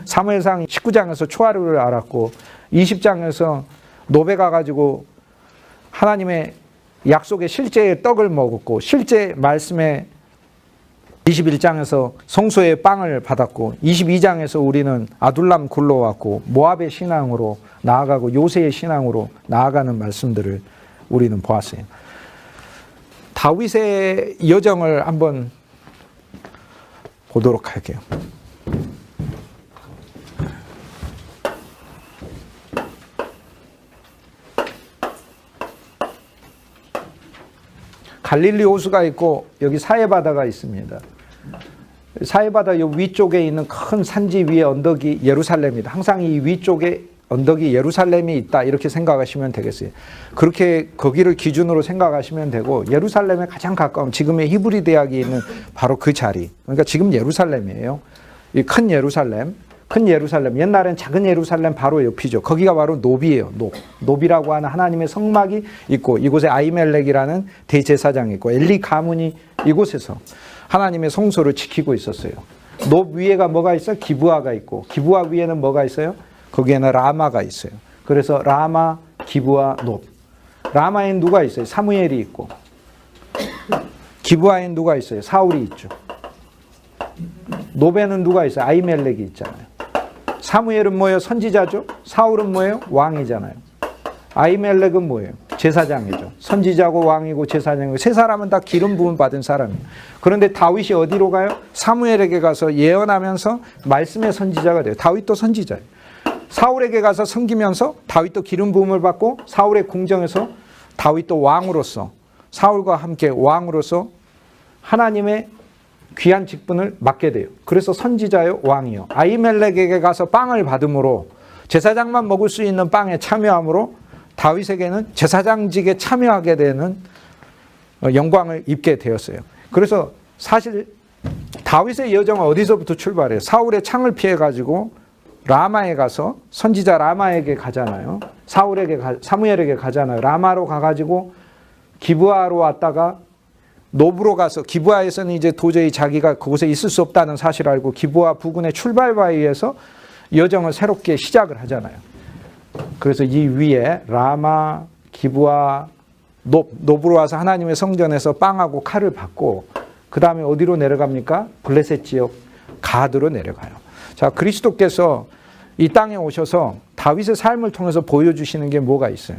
사무엘상 19장에서 초하루를 알았고 20장에서 노베 가가지고 하나님의 약속의 실제의 떡을 먹었고 실제 말씀의 21장에서 성소의 빵을 받았고 22장에서 우리는 아둘람 굴러왔고 모압의 신앙으로 나아가고 요새의 신앙으로 나아가는 말씀들을 우리는 보았어요. 다윗의 여정을 한번 보도록 할게요. 갈릴리 호수가 있고 여기 사해바다가 있습니다. 사해바다 이 위쪽에 있는 큰 산지 위에 언덕이 예루살렘입니다. 항상 이 위쪽에 언덕이 예루살렘이 있다 이렇게 생각하시면 되겠어요. 그렇게 거기를 기준으로 생각하시면 되고 예루살렘에 가장 가까운 지금의 히브리 대학이 있는 바로 그 자리. 그러니까 지금 예루살렘이에요. 이 큰 예루살렘. 큰 예루살렘. 옛날엔 작은 예루살렘 바로 옆이죠. 거기가 바로 노비예요. 노비라고 하는 하나님의 성막이 있고 이곳에 아히멜렉이라는 대제사장이 있고 엘리 가문이 이곳에서 하나님의 성소를 지키고 있었어요. 노 위에가 뭐가 있어요? 기브아가 있고 기브아 위에는 뭐가 있어요? 거기에는 라마가 있어요. 그래서 라마, 기브아, 놉. 라마엔 누가 있어요? 사무엘이 있고 기브아엔 누가 있어요? 사울이 있죠. 놉에는 누가 있어요? 아히멜렉이 있잖아요. 사무엘은 뭐예요? 선지자죠. 사울은 뭐예요? 왕이잖아요. 아히멜렉은 뭐예요? 제사장이죠. 선지자고 왕이고 제사장이고 세 사람은 다 기름 부음 받은 사람이에요. 그런데 다윗이 어디로 가요? 사무엘에게 가서 예언하면서 말씀의 선지자가 돼요. 다윗도 선지자예요. 사울에게 가서 섬기면서 다윗도 기름 부음을 받고 사울의 궁정에서 다윗도 왕으로서 사울과 함께 왕으로서 하나님의 귀한 직분을 맡게 돼요. 그래서 선지자요 왕이요. 아히멜렉에게 가서 빵을 받음으로 제사장만 먹을 수 있는 빵에 참여함으로 다윗에게는 제사장직에 참여하게 되는 영광을 입게 되었어요. 그래서 사실 다윗의 여정은 어디서부터 출발해요? 사울의 창을 피해가지고 라마에 가서 선지자 라마에게 가잖아요. 사무엘에게 가잖아요. 라마로 가가지고 기브아로 왔다가 노브로 가서 기브아에서는 이제 도저히 자기가 그곳에 있을 수 없다는 사실을 알고 기브아 부근의 출발바위에서 여정을 새롭게 시작을 하잖아요. 그래서 이 위에 라마, 기브아, 노브로 와서 하나님의 성전에서 빵하고 칼을 받고 그 다음에 어디로 내려갑니까? 블레셋 지역 가드로 내려가요. 자, 그리스도께서 이 땅에 오셔서 다윗의 삶을 통해서 보여주시는 게 뭐가 있어요?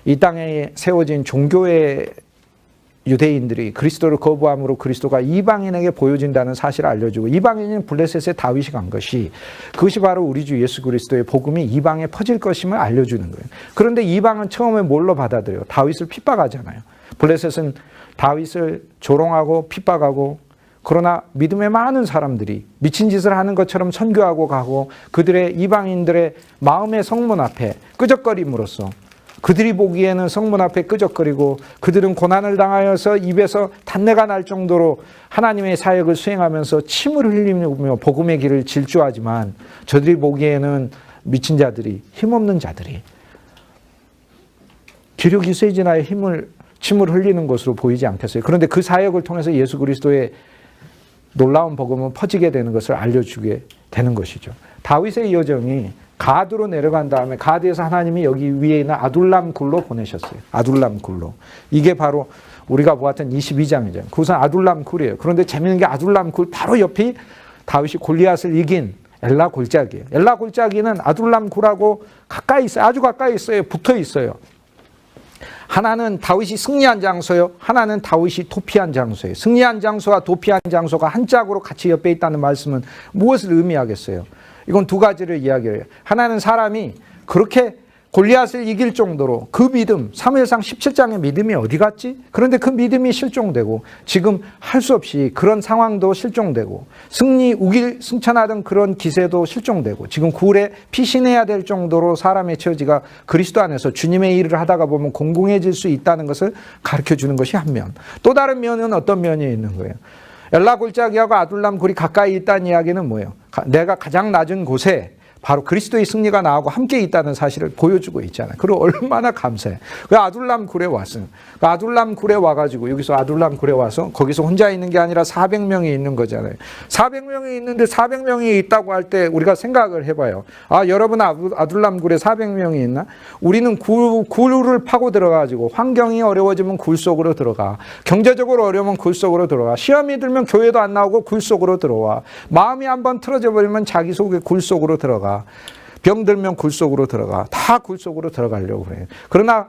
이 땅에 세워진 종교의 유대인들이 그리스도를 거부함으로 그리스도가 이방인에게 보여진다는 사실을 알려주고 이방인인 블레셋에 다윗이 간 것이 그것이 바로 우리 주 예수 그리스도의 복음이 이방에 퍼질 것임을 알려주는 거예요. 그런데 이방은 처음에 뭘로 받아들여요? 다윗을 핍박하잖아요. 블레셋은 다윗을 조롱하고 핍박하고 그러나 믿음의 많은 사람들이 미친 짓을 하는 것처럼 선교하고 가고 그들의 이방인들의 마음의 성문 앞에 끄적거림으로써 그들이 보기에는 성문 앞에 끄적거리고 그들은 고난을 당하여서 입에서 단내가 날 정도로 하나님의 사역을 수행하면서 침을 흘리며 복음의 길을 질주하지만 저들이 보기에는 미친 자들이, 힘없는 자들이 기력이 세진하여 침을 흘리는 것으로 보이지 않겠어요? 그런데 그 사역을 통해서 예수 그리스도의 놀라운 복음은 퍼지게 되는 것을 알려주게 되는 것이죠. 다윗의 여정이 가드로 내려간 다음에 가드에서 하나님이 여기 위에 있는 아둘람 굴로 보내셨어요. 아둘람 굴로. 이게 바로 우리가 보았던 22장이죠. 그것은 아둘람 굴이에요. 그런데 재미있는 게 아둘람 굴 바로 옆이 다윗이 골리앗을 이긴 엘라 골짜기예요. 엘라 골짜기는 아둘람 굴하고 가까이 있어요. 아주 가까이 있어요. 붙어 있어요. 하나는 다윗이 승리한 장소요. 하나는 다윗이 도피한 장소예요. 승리한 장소와 도피한 장소가 한 짝으로 같이 옆에 있다는 말씀은 무엇을 의미하겠어요? 이건 두 가지를 이야기해요. 하나는 사람이 그렇게 골리앗을 이길 정도로 그 믿음, 사무엘상 17장의 믿음이 어디 갔지? 그런데 그 믿음이 실종되고 지금 할 수 없이 그런 상황도 실종되고 승리, 우길, 승천하던 그런 기세도 실종되고 지금 굴에 피신해야 될 정도로 사람의 처지가 그리스도 안에서 주님의 일을 하다가 보면 공공해질 수 있다는 것을 가르쳐 주는 것이 한 면. 또 다른 면은 어떤 면이 있는 거예요? 엘라 골짜기하고 아둘람 굴이 가까이 있다는 이야기는 뭐예요? 내가 가장 낮은 곳에 바로 그리스도의 승리가 나하고 함께 있다는 사실을 보여주고 있잖아요. 그리고 얼마나 감사해. 그 아둘람 굴에 왔어요. 그 아둘람 굴에 와가지고 여기서 아둘람 굴에 와서 거기서 혼자 있는 게 아니라 400명이 있는 거잖아요. 400명이 있는데 400명이 있다고 할 때 우리가 생각을 해봐요. 아, 여러분 아둘람 굴에 400명이 있나? 우리는 굴을 파고 들어가지고 환경이 어려워지면 굴 속으로 들어가. 경제적으로 어려우면 굴 속으로 들어가. 시험이 들면 교회도 안 나오고 굴 속으로 들어와. 마음이 한번 틀어져 버리면 자기 속에 굴 속으로 들어가. 병들면 굴 속으로 들어가. 다 굴 속으로 들어가려고 그래요. 그러나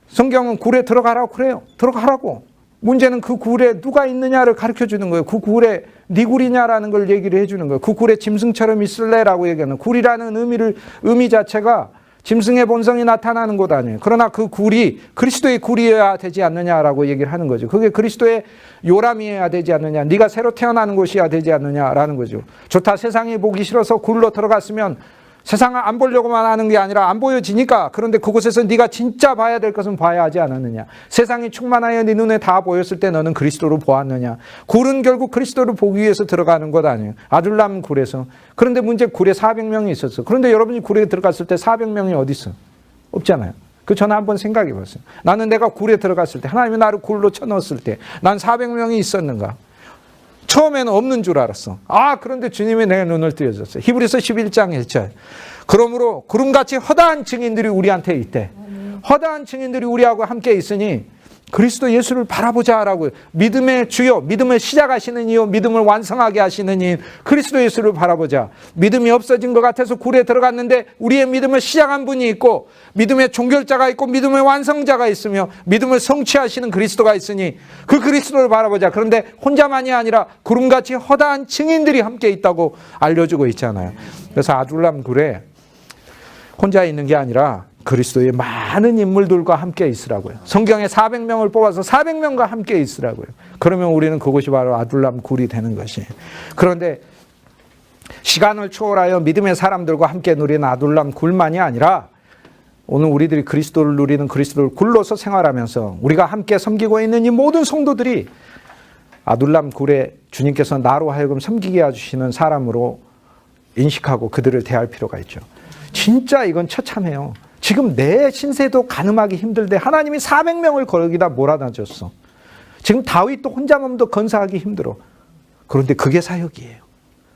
성경은 굴에 들어가라고 그래요. 들어가라고. 문제는 그 굴에 누가 있느냐를 가르쳐 주는 거예요. 그 굴에 네 굴이냐라는 걸 얘기를 해주는 거예요. 그 굴에 짐승처럼 있을래라고 얘기하는. 굴이라는 의미 자체가 짐승의 본성이 나타나는 것 아니에요. 그러나 그 굴이 그리스도의 굴이어야 되지 않느냐라고 얘기를 하는 거죠. 그게 그리스도의 요람이어야 되지 않느냐. 네가 새로 태어나는 곳이어야 되지 않느냐라는 거죠. 좋다. 세상이 보기 싫어서 굴로 들어갔으면 세상을 안 보려고만 하는 게 아니라 안 보여지니까. 그런데 그곳에서 네가 진짜 봐야 될 것은 봐야 하지 않았느냐. 세상이 충만하여 네 눈에 다 보였을 때 너는 그리스도를 보았느냐. 굴은 결국 그리스도를 보기 위해서 들어가는 것 아니에요. 아둘람 굴에서. 그런데 문제 굴에 400명이 있었어. 그런데 여러분이 굴에 들어갔을 때 400명이 어디 있어? 없잖아요. 그 저는 한번 생각해 봤어요. 나는 내가 굴에 들어갔을 때 하나님이 나를 굴로 쳐넣었을 때 난 400명이 있었는가? 처음에는 없는 줄 알았어. 아, 그런데 주님이 내 눈을 띄워줬어요. 히브리서 11장 1절. 그러므로 구름같이 허다한 증인들이 우리한테 있대. 허다한 증인들이 우리하고 함께 있으니 그리스도 예수를 바라보자라고. 믿음의 주요, 믿음을 시작하시는 이요, 믿음을 완성하게 하시는 이 그리스도 예수를 바라보자. 믿음이 없어진 것 같아서 굴에 들어갔는데 우리의 믿음을 시작한 분이 있고 믿음의 종결자가 있고 믿음의 완성자가 있으며 믿음을 성취하시는 그리스도가 있으니 그 그리스도를 바라보자. 그런데 혼자만이 아니라 구름같이 허다한 증인들이 함께 있다고 알려주고 있잖아요. 그래서 아둘람 굴에 혼자 있는 게 아니라 그리스도의 많은 인물들과 함께 있으라고요. 성경에 400명을 뽑아서 400명과 함께 있으라고요. 그러면 우리는 그것이 바로 아둘람 굴이 되는 것이에요. 그런데 시간을 초월하여 믿음의 사람들과 함께 누리는 아둘람 굴만이 아니라 오늘 우리들이 그리스도를 누리는 그리스도를 굴로서 생활하면서 우리가 함께 섬기고 있는 이 모든 성도들이 아둘람 굴에 주님께서 나로 하여금 섬기게 해주시는 사람으로 인식하고 그들을 대할 필요가 있죠. 진짜 이건 처참해요. 지금 내 신세도 가늠하기 힘들데 하나님이 400명을 거기다 몰아다줬어. 지금 다윗도 혼자 몸도 건사하기 힘들어. 그런데 그게 사역이에요.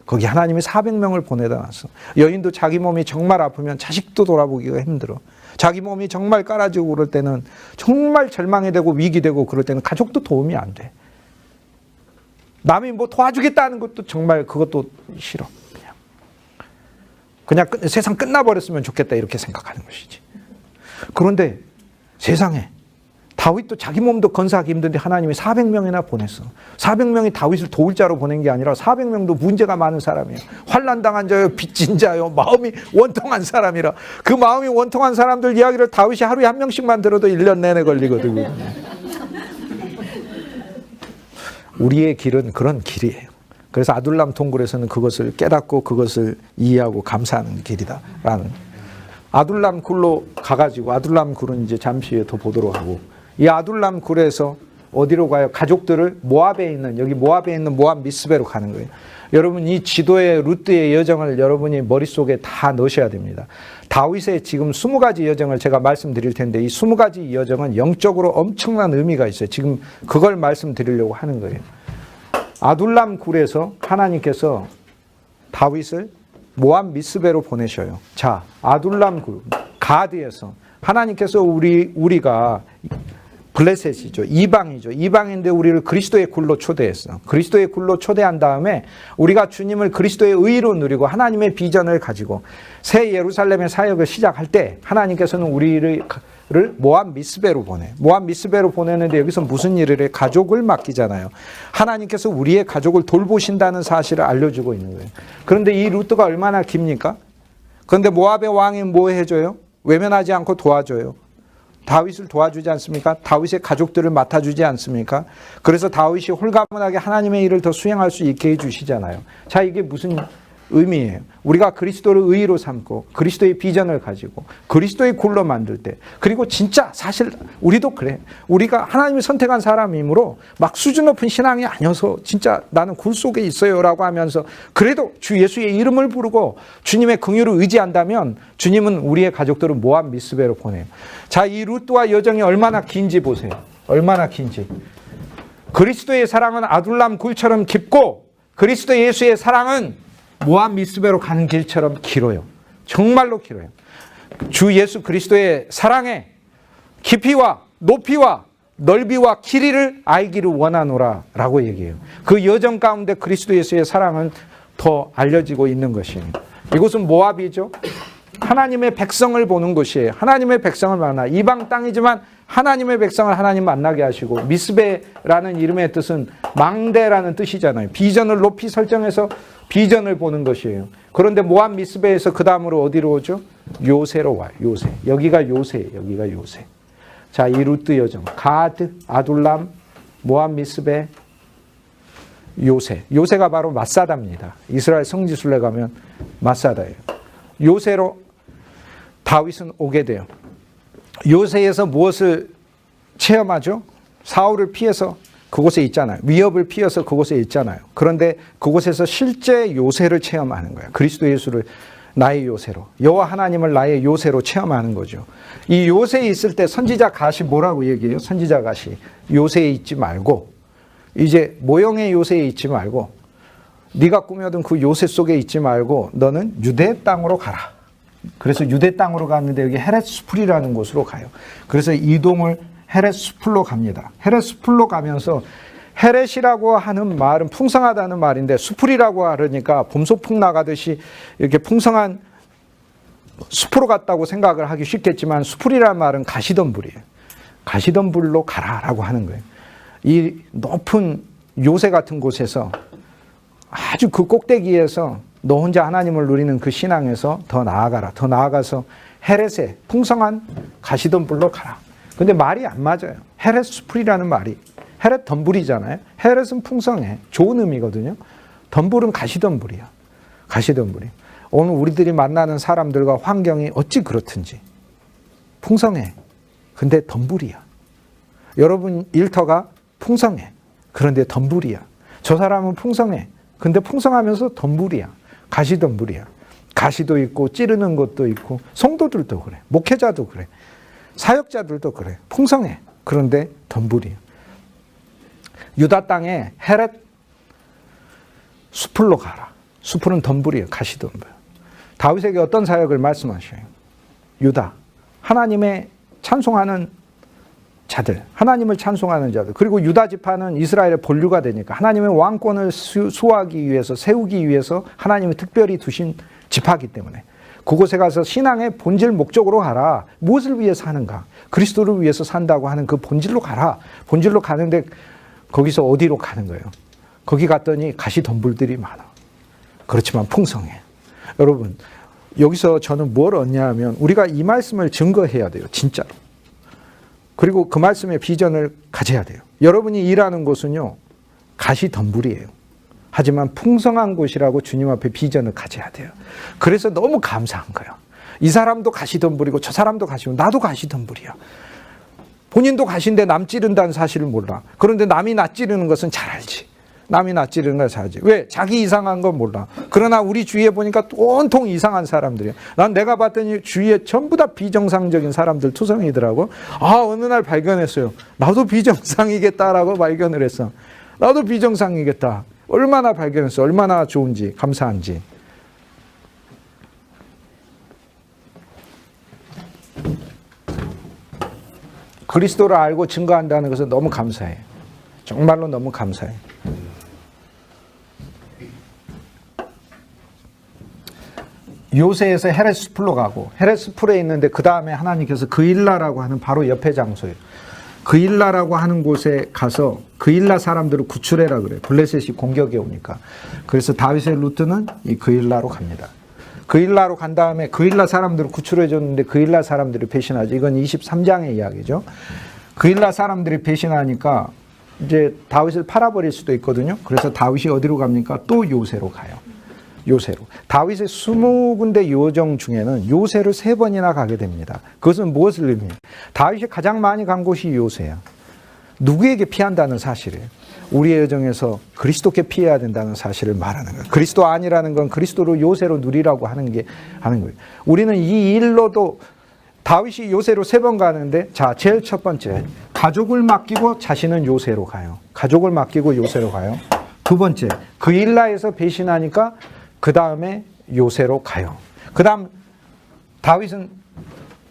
거기 하나님이 400명을 보내다 놨어. 여인도 자기 몸이 정말 아프면 자식도 돌아보기가 힘들어. 자기 몸이 정말 깔아지고 그럴 때는 정말 절망이 되고 위기되고 그럴 때는 가족도 도움이 안 돼. 남이 뭐 도와주겠다는 것도 정말 그것도 싫어. 그냥 세상 끝나버렸으면 좋겠다 이렇게 생각하는 것이지. 그런데 세상에 다윗도 자기 몸도 건사하기 힘든데 하나님이 400명이나 보냈어. 400명이 다윗을 도울 자로 보낸 게 아니라 400명도 문제가 많은 사람이에요. 환난당한 자요, 빚진 자요, 마음이 원통한 사람이라. 그 마음이 원통한 사람들 이야기를 다윗이 하루에 한 명씩만 들어도 1년 내내 걸리거든요. 우리의 길은 그런 길이에요. 그래서 아둘람 동굴에서는 그것을 깨닫고 그것을 이해하고 감사하는 길이다라는 아둘람 굴로 가가지고, 아둘람 굴은 이제 잠시 후에 더 보도록 하고, 이 아둘람 굴에서 어디로 가요? 가족들을 모압에 있는, 여기 모압에 있는 모압 미스베로 가는 거예요. 여러분, 이 지도의 루트의 여정을 여러분이 머릿속에 다 넣으셔야 됩니다. 다윗의 지금 20가지 여정을 제가 말씀드릴 텐데, 이 20가지 여정은 영적으로 엄청난 의미가 있어요. 지금 그걸 말씀드리려고 하는 거예요. 아둘람 굴에서 하나님께서 다윗을 모압 미스베로 보내셔요. 자, 아둘람 굴, 가드에서 하나님께서 우리가 블레셋이죠. 이방이죠. 이방인데 우리를 그리스도의 굴로 초대했어. 그리스도의 굴로 초대한 다음에 우리가 주님을 그리스도의 의로 누리고 하나님의 비전을 가지고 새 예루살렘의 사역을 시작할 때 하나님께서는 우리를 모압 미스베로 보내. 모압 미스베로 보내는데 여기서 무슨 일을 해? 가족을 맡기잖아요. 하나님께서 우리의 가족을 돌보신다는 사실을 알려주고 있는 거예요. 그런데 이 루트가 얼마나 깁니까? 그런데 모압의 왕이 뭐 해줘요? 외면하지 않고 도와줘요. 다윗을 도와주지 않습니까? 다윗의 가족들을 맡아주지 않습니까? 그래서 다윗이 홀가분하게 하나님의 일을 더 수행할 수 있게 해주시잖아요. 자, 이게 무슨 의미예요? 우리가 그리스도를 의로 삼고 그리스도의 비전을 가지고 그리스도의 굴로 만들 때, 그리고 진짜 사실 우리도 그래. 우리가 하나님이 선택한 사람이므로 막 수준 높은 신앙이 아니어서 진짜 나는 굴 속에 있어요 라고 하면서 그래도 주 예수의 이름을 부르고 주님의 긍휼을 의지한다면 주님은 우리의 가족들을 모압 미스베로 보내요. 자, 이 루트와 여정이 얼마나 긴지 보세요. 얼마나 긴지. 그리스도의 사랑은 아둘람 굴처럼 깊고 그리스도 예수의 사랑은 모압 미스베로 가는 길처럼 길어요. 정말로 길어요. 주 예수 그리스도의 사랑의 깊이와 높이와 넓이와 길이를 알기를 원하노라 라고 얘기해요. 그 여정 가운데 그리스도 예수의 사랑은 더 알려지고 있는 것이에요. 이곳은 모압이죠. 하나님의 백성을 보는 곳이에요. 하나님의 백성을 만나. 이방 땅이지만 하나님의 백성을 하나님 만나게 하시고, 미스베라는 이름의 뜻은 망대라는 뜻이잖아요. 비전을 높이 설정해서 비전을 보는 것이에요. 그런데 모압 미스베에서 그 다음으로 어디로 오죠? 요새로 와요. 요새. 여기가 요새예요. 여기가 요새. 자, 이 루트 여정. 가드, 아둘람, 모압 미스베, 요새. 요새가 바로 마사다입니다. 이스라엘 성지순례 가면 마사다예요. 요새로 다윗은 오게 돼요. 요새에서 무엇을 체험하죠? 사울을 피해서 그곳에 있잖아요. 위협을 피해서 그곳에 있잖아요. 그런데 그곳에서 실제 요새를 체험하는 거예요. 그리스도 예수를 나의 요새로, 여호와 하나님을 나의 요새로 체험하는 거죠. 이 요새에 있을 때 선지자 갓이 뭐라고 얘기해요? 선지자 갓이 요새에 있지 말고, 이제 모형의 요새에 있지 말고, 네가 꾸며둔 그 요새 속에 있지 말고 너는 유대 땅으로 가라. 그래서 유대 땅으로 갔는데 여기 헤렛 수풀이라는 곳으로 가요. 그래서 이동을 헤렛 수풀로 갑니다. 헤렛 수풀로 가면서, 헤렛이라고 하는 말은 풍성하다는 말인데 수풀이라고 하려니까 봄소풍 나가듯이 이렇게 풍성한 숲으로 갔다고 생각을 하기 쉽겠지만, 수풀이라는 말은 가시덤불이에요. 가시덤불로 가라라고 하는 거예요. 이 높은 요새 같은 곳에서, 아주 그 꼭대기에서 너 혼자 하나님을 누리는 그 신앙에서 더 나아가라. 더 나아가서 헤렛의 풍성한 가시덤불로 가라. 근데 말이 안 맞아요. 헤렛 수풀이라는 말이, 헤렛 덤불이잖아요. 헤렛은 풍성해. 좋은 의미거든요. 덤불은 가시덤불이야. 가시덤불이. 오늘 우리들이 만나는 사람들과 환경이 어찌 그렇든지 풍성해. 근데 덤불이야. 여러분 일터가 풍성해. 그런데 덤불이야. 저 사람은 풍성해. 근데 풍성하면서 덤불이야. 가시덤불이야. 가시도 있고 찌르는 것도 있고, 성도들도 그래. 목회자도 그래. 사역자들도 그래. 풍성해. 그런데 덤불이야. 유다 땅에 헤렛 수풀로 가라. 수풀은 덤불이에요. 가시덤불. 다윗에게 어떤 사역을 말씀하셔요? 유다. 하나님의 찬송하는 자들, 하나님을 찬송하는 자들, 그리고 유다 지파는 이스라엘의 본류가 되니까 하나님의 왕권을 수호하기 위해서, 세우기 위해서 하나님이 특별히 두신 지파이기 때문에 그곳에 가서 신앙의 본질 목적으로 가라. 무엇을 위해서 하는가? 그리스도를 위해서 산다고 하는 그 본질로 가라. 본질로 가는데 거기서 어디로 가는 거예요? 거기 갔더니 가시덤불들이 많아. 그렇지만 풍성해. 여러분, 여기서 저는 뭘 얻냐 하면, 우리가 이 말씀을 증거해야 돼요. 진짜로. 그리고 그 말씀의 비전을 가져야 돼요. 여러분이 일하는 곳은요, 가시덤불이에요. 하지만 풍성한 곳이라고 주님 앞에 비전을 가져야 돼요. 그래서 너무 감사한 거예요. 이 사람도 가시덤불이고 저 사람도 가시고 나도 가시덤불이야. 본인도 가신데 남 찌른다는 사실을 몰라. 그런데 남이 나 찌르는 것은 잘 알지. 남이 나 찌르는 걸 잘 알지. 왜? 자기 이상한 건 몰라. 그러나 우리 주위에 보니까 온통 이상한 사람들이야. 난 내가 봤더니 주위에 전부 다 비정상적인 사람들 투성이더라고. 어느 날 발견했어요. 나도 비정상이겠다라고 발견을 했어. 나도 비정상이겠다. 얼마나 발견했어. 얼마나 좋은지, 감사한지. 그리스도를 알고 증거한다는 것은 너무 감사해. 정말로 너무 감사해. 요새에서 헤레스풀로 가고, 헤레스풀에 있는데 그 다음에 하나님께서 그일라라고 하는 바로 옆에 장소예요. 그일라라고 하는 곳에 가서 그일라 사람들을 구출해라 그래. 블레셋이 공격해 오니까. 그래서 다윗의 루트는 이 그일라로 갑니다. 그일라로 간 다음에 그일라 사람들을 구출해 줬는데 그일라 사람들이 배신하죠. 이건 23장의 이야기죠. 그일라 사람들이 배신하니까 이제 다윗을 팔아버릴 수도 있거든요. 그래서 다윗이 어디로 갑니까? 또 요새로 가요. 요새로. 다윗의 20군데 요정 중에는 요새를 3번이나 가게 됩니다. 그것은 무엇을 의미해요? 다윗이 가장 많이 간 곳이 요새야. 누구에게 피한다는 사실이에요. 우리의 여정에서 그리스도께 피해야 된다는 사실을 말하는 거예요. 그리스도 아니라는 건 그리스도로 요새로 누리라고 하는 거예요. 우리는 이 일로도 다윗이 요새로 3번 가는데, 자, 제일 첫 번째, 가족을 맡기고 자신은 요새로 가요. 가족을 맡기고 요새로 가요. 두 번째, 그일라에서 배신하니까 그 다음에 요새로 가요. 그 다음 다윗은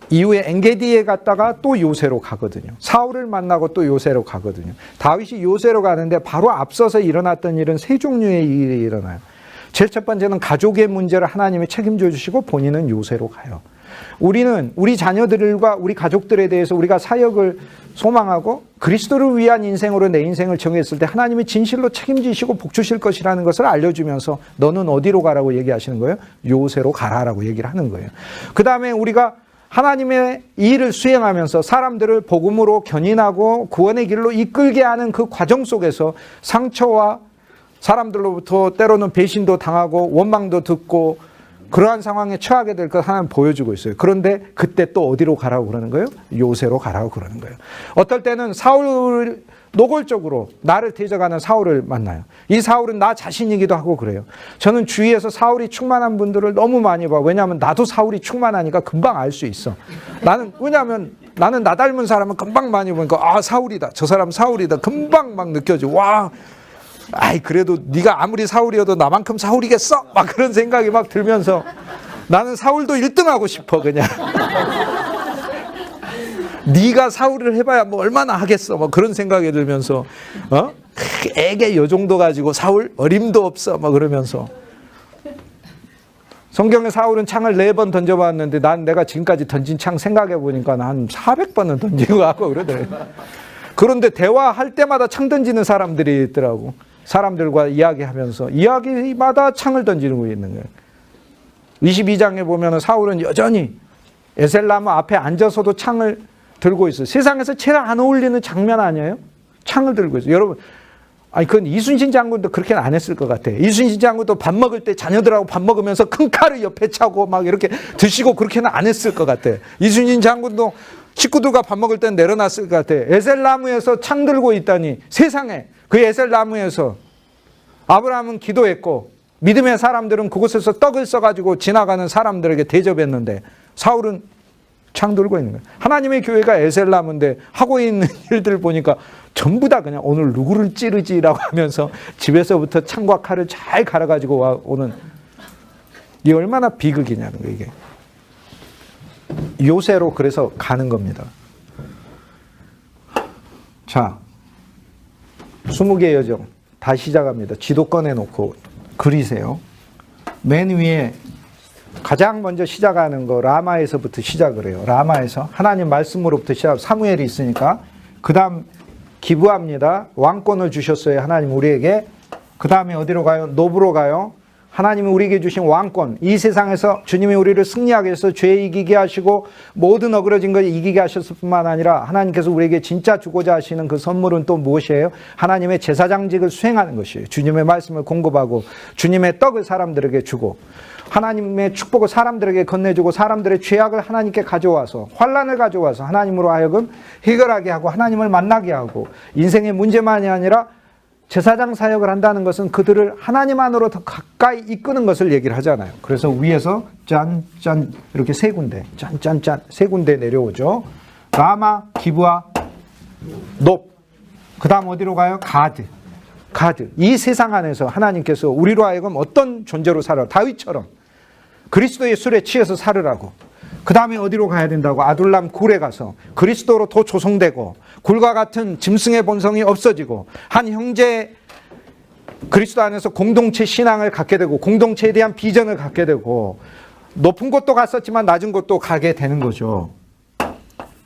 이후에 엔게디에 갔다가 또 요새로 가거든요. 사울을 만나고 또 요새로 가거든요. 다윗이 요새로 가는데 바로 앞서서 일어났던 일은 3종류의 일이 일어나요. 제일 첫 번째는 가족의 문제를 하나님이 책임져 주시고 본인은 요새로 가요. 우리는 우리 자녀들과 우리 가족들에 대해서 우리가 사역을 소망하고 그리스도를 위한 인생으로 내 인생을 정했을 때 하나님이 진실로 책임지시고 복 주실 것이라는 것을 알려주면서 너는 어디로 가라고 얘기하시는 거예요? 요새로 가라라고 얘기를 하는 거예요. 그 다음에 우리가 하나님의 일을 수행하면서 사람들을 복음으로 견인하고 구원의 길로 이끌게 하는 그 과정 속에서 상처와 사람들로부터 때로는 배신도 당하고 원망도 듣고 그러한 상황에 처하게 될 것 하나님 보여주고 있어요. 그런데 그때 또 어디로 가라고 그러는 거예요? 요새로 가라고 그러는 거예요. 어떨 때는 사울 노골적으로 나를 대적하는 사울을 만나요. 이 사울은 나 자신이기도 하고 그래요. 저는 주위에서 사울이 충만한 분들을 너무 많이 봐. 왜냐하면 나도 사울이 충만하니까 금방 알 수 있어. 왜냐하면 나는 나 닮은 사람은 금방 많이 보니까 사울이다. 저 사람 사울이다. 금방 막 느껴져. 와. 그래도 네가 아무리 사울이어도 나만큼 사울이겠어? 막 그런 생각이 막 들면서 나는 사울도 1등하고 싶어 그냥. 네가 사울을 해봐야 뭐 얼마나 하겠어? 뭐 그런 생각이 들면서 애게 요 정도 가지고 사울 어림도 없어? 막 그러면서 성경에 사울은 창을 4번 던져봤는데 내가 지금까지 던진 창 생각해 보니까 한 400번은 던진 것 같고 그러더라고요. 그런데 대화할 때마다 창 던지는 사람들이 있더라고. 사람들과 이야기하면서 이야기마다 창을 던지는 거 있는 거예요. 22장에 보면 사울은 여전히 에셀나무 앞에 앉아서도 창을 들고 있어요. 세상에서 제일 안 어울리는 장면 아니에요? 창을 들고 있어요. 여러분, 그건 이순신 장군도 그렇게는 안 했을 것 같아요. 이순신 장군도 밥 먹을 때 자녀들하고 밥 먹으면서 큰 칼을 옆에 차고 막 이렇게 드시고 그렇게는 안 했을 것 같아요. 이순신 장군도 식구들과 밥 먹을 때는 내려놨을 것 같아요. 에셀나무에서 창 들고 있다니 세상에 그 에셀나무에서 아브라함은 기도했고 믿음의 사람들은 그곳에서 떡을 써가지고 지나가는 사람들에게 대접했는데 사울은 창 들고 있는 거예요. 하나님의 교회가 에셀나무인데 하고 있는 일들 보니까 전부 다 그냥 오늘 누구를 찌르지라고 하면서 집에서부터 창과 칼을 잘 갈아가지고 오는 이게 얼마나 비극이냐는 거예요. 이게 요새로 그래서 가는 겁니다. 자, 20개의 여정 다 시작합니다. 지도 꺼내놓고 그리세요. 맨 위에 가장 먼저 시작하는 거 라마에서부터 시작을 해요. 라마에서 하나님 말씀으로부터 시작. 사무엘이 있으니까 그 다음 기부합니다. 왕권을 주셨어요. 하나님 우리에게. 그 다음에 어디로 가요? 노브로 가요. 하나님이 우리에게 주신 왕권, 이 세상에서 주님이 우리를 승리하게 해서 죄 이기게 하시고 모든 어그러진 걸 이기게 하셨을 뿐만 아니라 하나님께서 우리에게 진짜 주고자 하시는 그 선물은 또 무엇이에요? 하나님의 제사장직을 수행하는 것이에요. 주님의 말씀을 공급하고 주님의 떡을 사람들에게 주고 하나님의 축복을 사람들에게 건네주고 사람들의 죄악을 하나님께 가져와서 환난을 가져와서 하나님으로 하여금 해결하게 하고 하나님을 만나게 하고 인생의 문제만이 아니라 제사장 사역을 한다는 것은 그들을 하나님 안으로 더 가까이 이끄는 것을 얘기를 하잖아요. 그래서 위에서 짠짠 이렇게 세 군데 짠짠짠 세 군데 내려오죠. 라마, 기브아, 높. 그 다음 어디로 가요? 가드. 이 세상 안에서 하나님께서 우리로 하여금 어떤 존재로 살아? 다윗처럼 그리스도의 술에 취해서 살으라고. 그 다음에 어디로 가야 된다고? 아둘람 굴에 가서 그리스도로 더 조성되고 굴과 같은 짐승의 본성이 없어지고 한 형제 그리스도 안에서 공동체 신앙을 갖게 되고 공동체에 대한 비전을 갖게 되고 높은 곳도 갔었지만 낮은 곳도 가게 되는 거죠.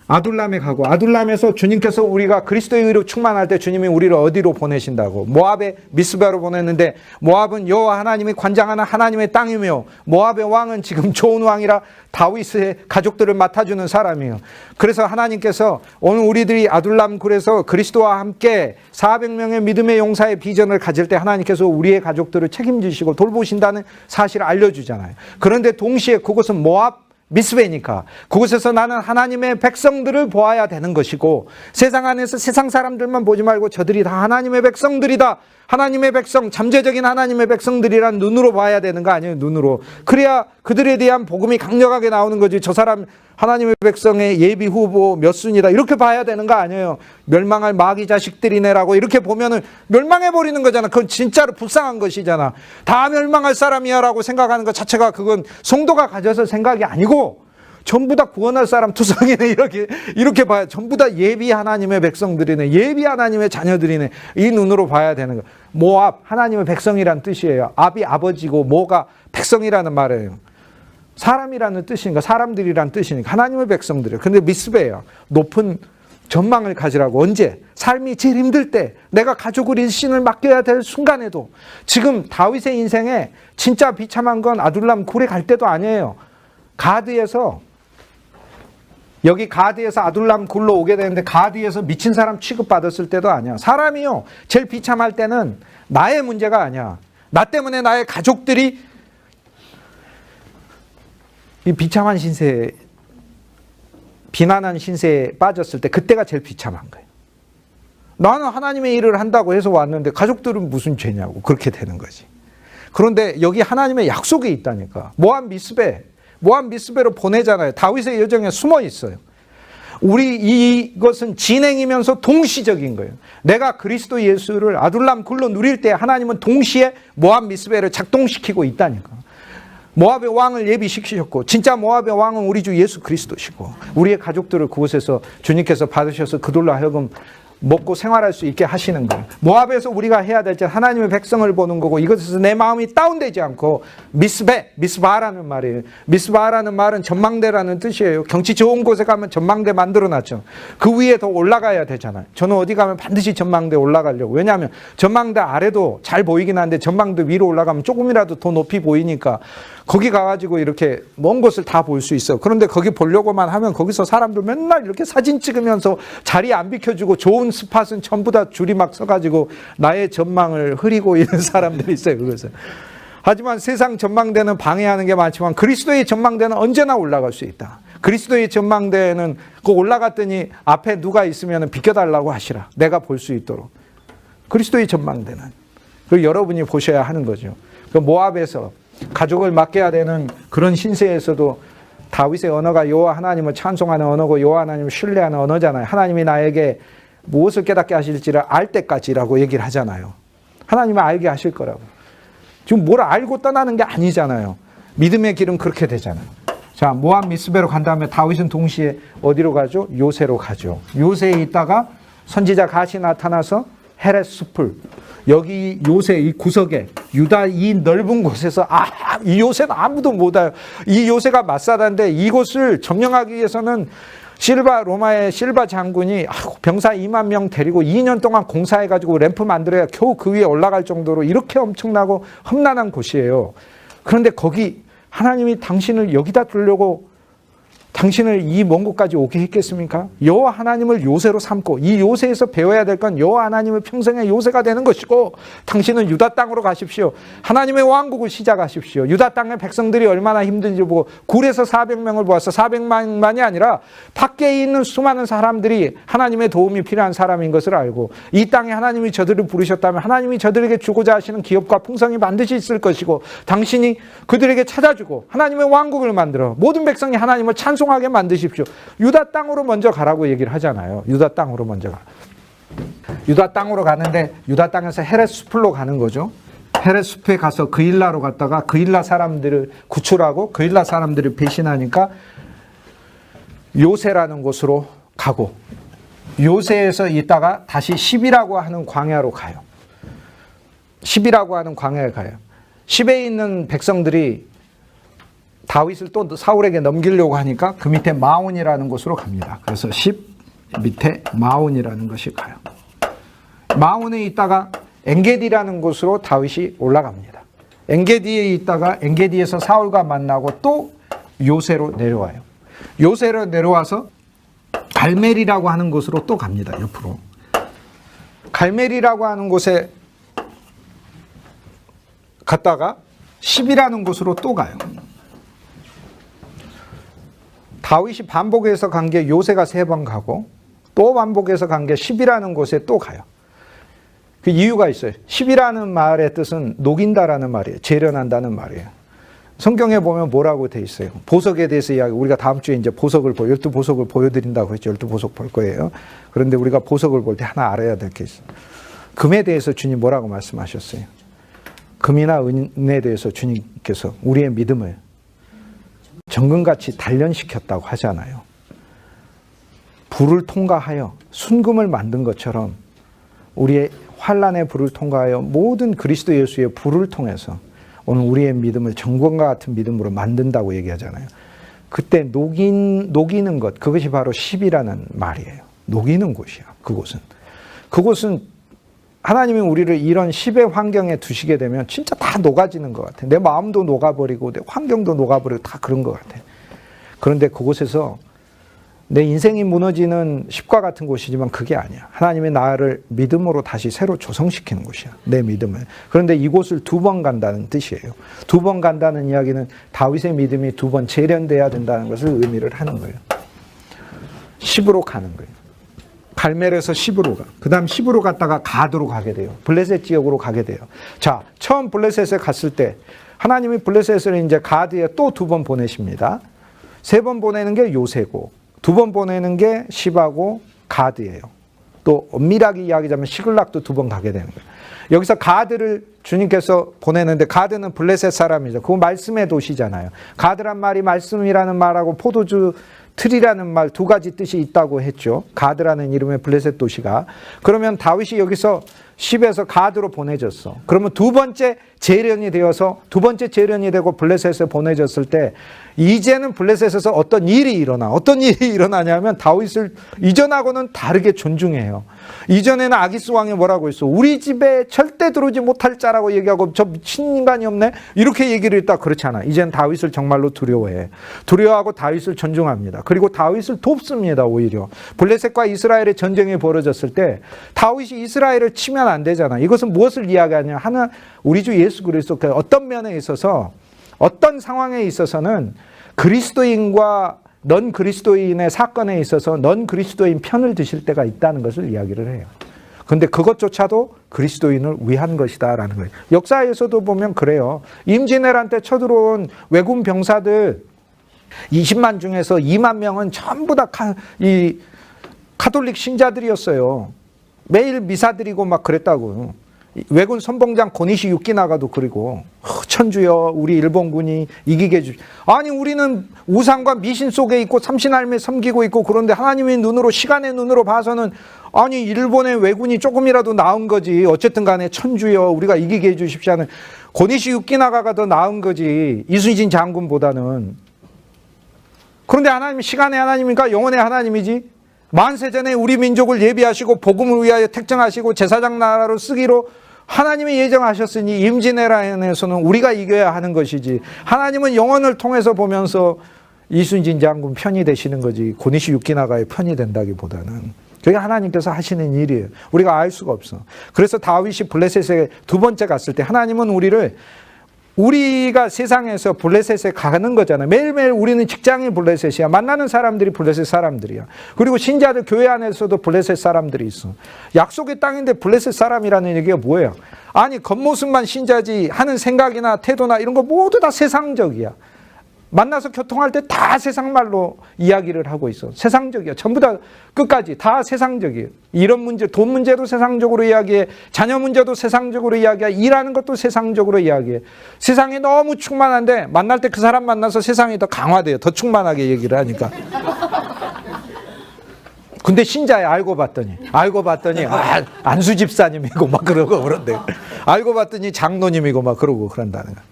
아둘람에 가고 아둘람에서 주님께서 우리가 그리스도의 의로 충만할 때 주님이 우리를 어디로 보내신다고? 모압의 미스바로 보냈는데 모압은 여호와 하나님이 관장하는 하나님의 땅이며 모압의 왕은 지금 좋은 왕이라 다윗의 가족들을 맡아주는 사람이에요. 그래서 하나님께서 오늘 우리들이 아둘람 굴에서 그리스도와 함께 400명의 믿음의 용사의 비전을 가질 때 하나님께서 우리의 가족들을 책임지시고 돌보신다는 사실을 알려주잖아요. 그런데 동시에 그곳은 모압 미스베니까 그곳에서 나는 하나님의 백성들을 보아야 되는 것이고 세상 안에서 세상 사람들만 보지 말고 저들이 다 하나님의 백성들이다. 하나님의 백성, 잠재적인 하나님의 백성들이란 눈으로 봐야 되는 거 아니에요? 눈으로. 그래야 그들에 대한 복음이 강력하게 나오는 거지. 저 사람 하나님의 백성의 예비 후보 몇 순이다 이렇게 봐야 되는 거 아니에요? 멸망할 마귀 자식들이네라고 이렇게 보면은 멸망해버리는 거잖아. 그건 진짜로 불쌍한 것이잖아. 다 멸망할 사람이야 라고 생각하는 것 자체가 그건 성도가 가져서 생각이 아니고 전부 다 구원할 사람 투성이네 이렇게 봐야 전부 다 예비 하나님의 백성들이네. 예비 하나님의 자녀들이네. 이 눈으로 봐야 되는 거. 모압 하나님의 백성이란 뜻이에요. 압이 아버지고 모가 백성이라는 말이에요. 사람이라는 뜻이니까 사람들이란 뜻이니까 하나님의 백성들이에요. 근데 미스베예요. 높은 전망을 가지라고. 언제? 삶이 제일 힘들 때 내가 가족을 일신을 맡겨야 될 순간에도 지금 다윗의 인생에 진짜 비참한 건 아둘람 굴에 갈 때도 아니에요. 가드에서 여기 가드에서 아둘람 굴로 오게 되는데 가드에서 미친 사람 취급받았을 때도 아니야. 사람이요. 제일 비참할 때는 나의 문제가 아니야. 나 때문에 나의 가족들이 이 비참한 신세, 비난한 신세에 빠졌을 때 그때가 제일 비참한 거예요. 나는 하나님의 일을 한다고 해서 왔는데 가족들은 무슨 죄냐고 그렇게 되는 거지. 그런데 여기 하나님의 약속이 있다니까. 모압 미스베로 보내잖아요. 다윗의 여정에 숨어 있어요. 우리 이것은 진행이면서 동시적인 거예요. 내가 그리스도 예수를 아둘람 굴로 누릴 때 하나님은 동시에 모압 미스베를 작동시키고 있다니까. 모압의 왕을 예비시키셨고 진짜 모압의 왕은 우리 주 예수 그리스도시고 우리의 가족들을 그곳에서 주님께서 받으셔서 그들로 하여금 먹고 생활할 수 있게 하시는 거예요. 모압에서 우리가 해야 될 때 하나님의 백성을 보는 거고 이것에서 내 마음이 다운되지 않고 미스바라는 말이에요. 미스바라는 말은 전망대라는 뜻이에요. 경치 좋은 곳에 가면 전망대 만들어놨죠. 그 위에 더 올라가야 되잖아요. 저는 어디 가면 반드시 전망대 올라가려고. 왜냐하면 전망대 아래도 잘 보이긴 한데 전망대 위로 올라가면 조금이라도 더 높이 보이니까 거기 가가지고 이렇게 먼 곳을 다 볼 수 있어. 그런데 거기 보려고만 하면 거기서 사람들 맨날 이렇게 사진 찍으면서 자리 안 비켜주고 좋은 스팟은 전부 다 줄이 막 서가지고 나의 전망을 흐리고 있는 사람들이 있어요. 그래서 하지만 세상 전망대는 방해하는 게 많지만 그리스도의 전망대는 언제나 올라갈 수 있다. 그리스도의 전망대는 그 올라갔더니 앞에 누가 있으면 비켜달라고 하시라. 내가 볼 수 있도록. 그리스도의 전망대는. 그걸 여러분이 보셔야 하는 거죠. 그 모압에서 가족을 맡겨야 되는 그런 신세에서도 다윗의 언어가 여호와 하나님을 찬송하는 언어고 여호와 하나님을 신뢰하는 언어잖아요. 하나님이 나에게 무엇을 깨닫게 하실지를 알 때까지라고 얘기를 하잖아요. 하나님은 알게 하실 거라고. 지금 뭘 알고 떠나는 게 아니잖아요. 믿음의 길은 그렇게 되잖아요. 자, 모압 미스베로 간 다음에 다윗은 동시에 어디로 가죠? 요새로 가죠. 요새에 있다가 선지자 갓이 나타나서 헤렛 숲을 여기 요새 이 구석에 유다 이 넓은 곳에서 이 요새는 아무도 못 와요. 이 요새가 마사다인데 이곳을 점령하기 위해서는 로마의 실바 장군이 병사 2만 명 데리고 2년 동안 공사해가지고 램프 만들어야 겨우 그 위에 올라갈 정도로 이렇게 엄청나고 험난한 곳이에요. 그런데 거기 하나님이 당신을 여기다 두려고 당신을 이 먼 곳까지 오게 했겠습니까? 여호와 하나님을 요새로 삼고 이 요새에서 배워야 될 건 여호와 하나님의 평생의 요새가 되는 것이고 당신은 유다 땅으로 가십시오. 하나님의 왕국을 시작하십시오. 유다 땅의 백성들이 얼마나 힘든지 보고 굴에서 400명을 보았어. 400만이 아니라 밖에 있는 수많은 사람들이 하나님의 도움이 필요한 사람인 것을 알고 이 땅에 하나님이 저들을 부르셨다면 하나님이 저들에게 주고자 하시는 기업과 풍성이 반드시 있을 것이고 당신이 그들에게 찾아주고 하나님의 왕국을 만들어 모든 백성이 하나님을 찬송하게 만드십시오. 유다 땅으로 먼저 가라고 얘기를 하잖아요. 유다 땅으로 먼저 가. 유다 땅으로 가는데 유다 땅에서 헤렛 숲으로 가는 거죠. 헤렛 숲에 가서 그일라로 갔다가 그일라 사람들을 구출하고 그일라 사람들을 배신하니까 요새라는 곳으로 가고 요새에서 있다가 다시 십이라고 하는 광야로 가요. 십이라고 하는 광야에 가요. 십에 있는 백성들이 다윗을 또 사울에게 넘기려고 하니까 그 밑에 마온이라는 곳으로 갑니다. 그래서 십 밑에 마온이라는 것이 가요. 마온에 있다가 엔게디라는 곳으로 다윗이 올라갑니다. 엔게디에 있다가 엔게디에서 사울과 만나고 또 요새로 내려와요. 요새로 내려와서 갈멜이라고 하는 곳으로 또 갑니다. 옆으로. 갈멜이라고 하는 곳에 갔다가 십이라는 곳으로 또 가요. 다윗이 반복해서 간 게 요새가 3번 가고 또 반복해서 간 게 십이라는 곳에 또 가요. 그 이유가 있어요. 십이라는 말의 뜻은 녹인다라는 말이에요. 재련한다는 말이에요. 성경에 보면 뭐라고 돼 있어요. 보석에 대해서 이야기, 우리가 다음 주에 이제 보석을 12보석을 보여드린다고 했죠. 12보석 볼 거예요. 그런데 우리가 보석을 볼 때 하나 알아야 될 게 있어요. 금에 대해서 주님 뭐라고 말씀하셨어요? 금이나 은에 대해서 주님께서 우리의 믿음을 정금같이 단련시켰다고 하잖아요. 불을 통과하여 순금을 만든 것처럼 우리의 환난의 불을 통과하여 모든 그리스도 예수의 불을 통해서 오늘 우리의 믿음을 정금과 같은 믿음으로 만든다고 얘기하잖아요. 그때 녹이는 것, 그것이 바로 십이라는 말이에요. 녹이는 곳이야. 그곳은 하나님이 우리를 이런 십의 환경에 두시게 되면 진짜 다 녹아지는 것 같아요. 내 마음도 녹아버리고 내 환경도 녹아버리고 다 그런 것 같아요. 그런데 그곳에서 내 인생이 무너지는 십과 같은 곳이지만 그게 아니야. 하나님의 나를 믿음으로 다시 새로 조성시키는 곳이야. 내 믿음을. 그런데 이곳을 2번 간다는 뜻이에요. 2번 간다는 이야기는 다윗의 믿음이 2번 재련돼야 된다는 것을 의미를 하는 거예요. 10으로 가는 거예요. 갈멜에서 십으로 가. 그 다음 십으로 갔다가 가드로 가게 돼요. 블레셋 지역으로 가게 돼요. 자, 처음 블레셋에 갔을 때 하나님이 블레셋을 이제 가드에 또 2번 보내십니다. 3번 보내는 게 요새고 2번 보내는 게 십하고 가드예요. 또 엄밀하게 이야기하자면 시글락도 2번 가게 되는 거예요. 여기서 가드를 주님께서 보내는데 가드는 블레셋 사람이죠. 그거 말씀의 도시잖아요. 가드란 말이 말씀이라는 말하고 포도주 틀이라는 말 2가지 뜻이 있다고 했죠. 가드라는 이름의 블레셋 도시가. 그러면 다윗이 여기서 십에서 가드로 보내졌어. 그러면 2번째 재련이 되어서 2번째 재련이 되고 블레셋에 보내졌을 때 이제는 블레셋에서 어떤 일이 일어나냐면 다윗을 이전하고는 다르게 존중해요. 이전에는 아기스 왕이 뭐라고 했어? 우리 집에 절대 들어오지 못할 자라고 얘기하고 저 미친 인간이 없네? 이렇게 얘기를 했다. 그렇지 않아. 이제는 다윗을 정말로 두려워해. 두려워하고 다윗을 존중합니다. 그리고 다윗을 돕습니다. 오히려. 블레셋과 이스라엘의 전쟁이 벌어졌을 때 다윗이 이스라엘을 치면 안 되잖아. 이것은 무엇을 이야기하냐? 우리 주 예수 그리스도 어떤 면에 있어서 어떤 상황에 있어서는 그리스도인과 넌 그리스도인의 사건에 있어서 넌 그리스도인 편을 드실 때가 있다는 것을 이야기를 해요. 그런데 그것조차도 그리스도인을 위한 것이다라는 거예요. 역사에서도 보면 그래요. 임진왜란 때 쳐들어온 왜군 병사들 20만 중에서 2만 명은 전부 다 카톨릭 신자들이었어요. 매일 미사 드리고 막 그랬다고. 왜군 선봉장 고니시 유키나가도 그리고 천주여 우리 일본군이 이기게 해주시. 아니 우리는 우상과 미신 속에 있고 삼신할매 섬기고 있고 그런데 하나님의 눈으로 시간의 눈으로 봐서는 아니 일본의 왜군이 조금이라도 나은 거지. 어쨌든 간에 천주여 우리가 이기게 해주십시오 하는 고니시 유키나가가 더 나은 거지. 이순신 장군보다는. 그런데 하나님 시간의 하나님이니까 영원의 하나님이지. 만세전에 우리 민족을 예비하시고 복음을 위하여 택정하시고 제사장 나라로 쓰기로 하나님이 예정하셨으니 임진왜란에서는 우리가 이겨야 하는 것이지. 하나님은 영혼을 통해서 보면서 이순신 장군 편이 되시는 거지 고니시 유키나가의 편이 된다기보다는 그게 하나님께서 하시는 일이에요. 우리가 알 수가 없어. 그래서 다윗이 블레셋에 두 번째 갔을 때 하나님은 우리가 세상에서 블레셋에 가는 거잖아요. 매일매일 우리는 직장이 블레셋이야. 만나는 사람들이 블레셋 사람들이야. 그리고 신자들 교회 안에서도 블레셋 사람들이 있어. 약속의 땅인데 블레셋 사람이라는 얘기가 뭐예요? 아니 겉모습만 신자지 하는 생각이나 태도나 이런 거 모두 다 세상적이야. 만나서 교통할 때 다 세상 말로 이야기를 하고 있어. 세상적이야. 전부 다 끝까지 다 세상적이에요. 이런 문제, 돈 문제도 세상적으로 이야기해. 자녀 문제도 세상적으로 이야기해. 일하는 것도 세상적으로 이야기해. 세상이 너무 충만한데 만날 때 그 사람 만나서 세상이 더 강화돼요. 더 충만하게 얘기를 하니까. 근데 신자에 알고 봤더니 안수 집사님이고 막 그러고 그런데 알고 봤더니 장로님이고 막 그러고 그런다는 거야.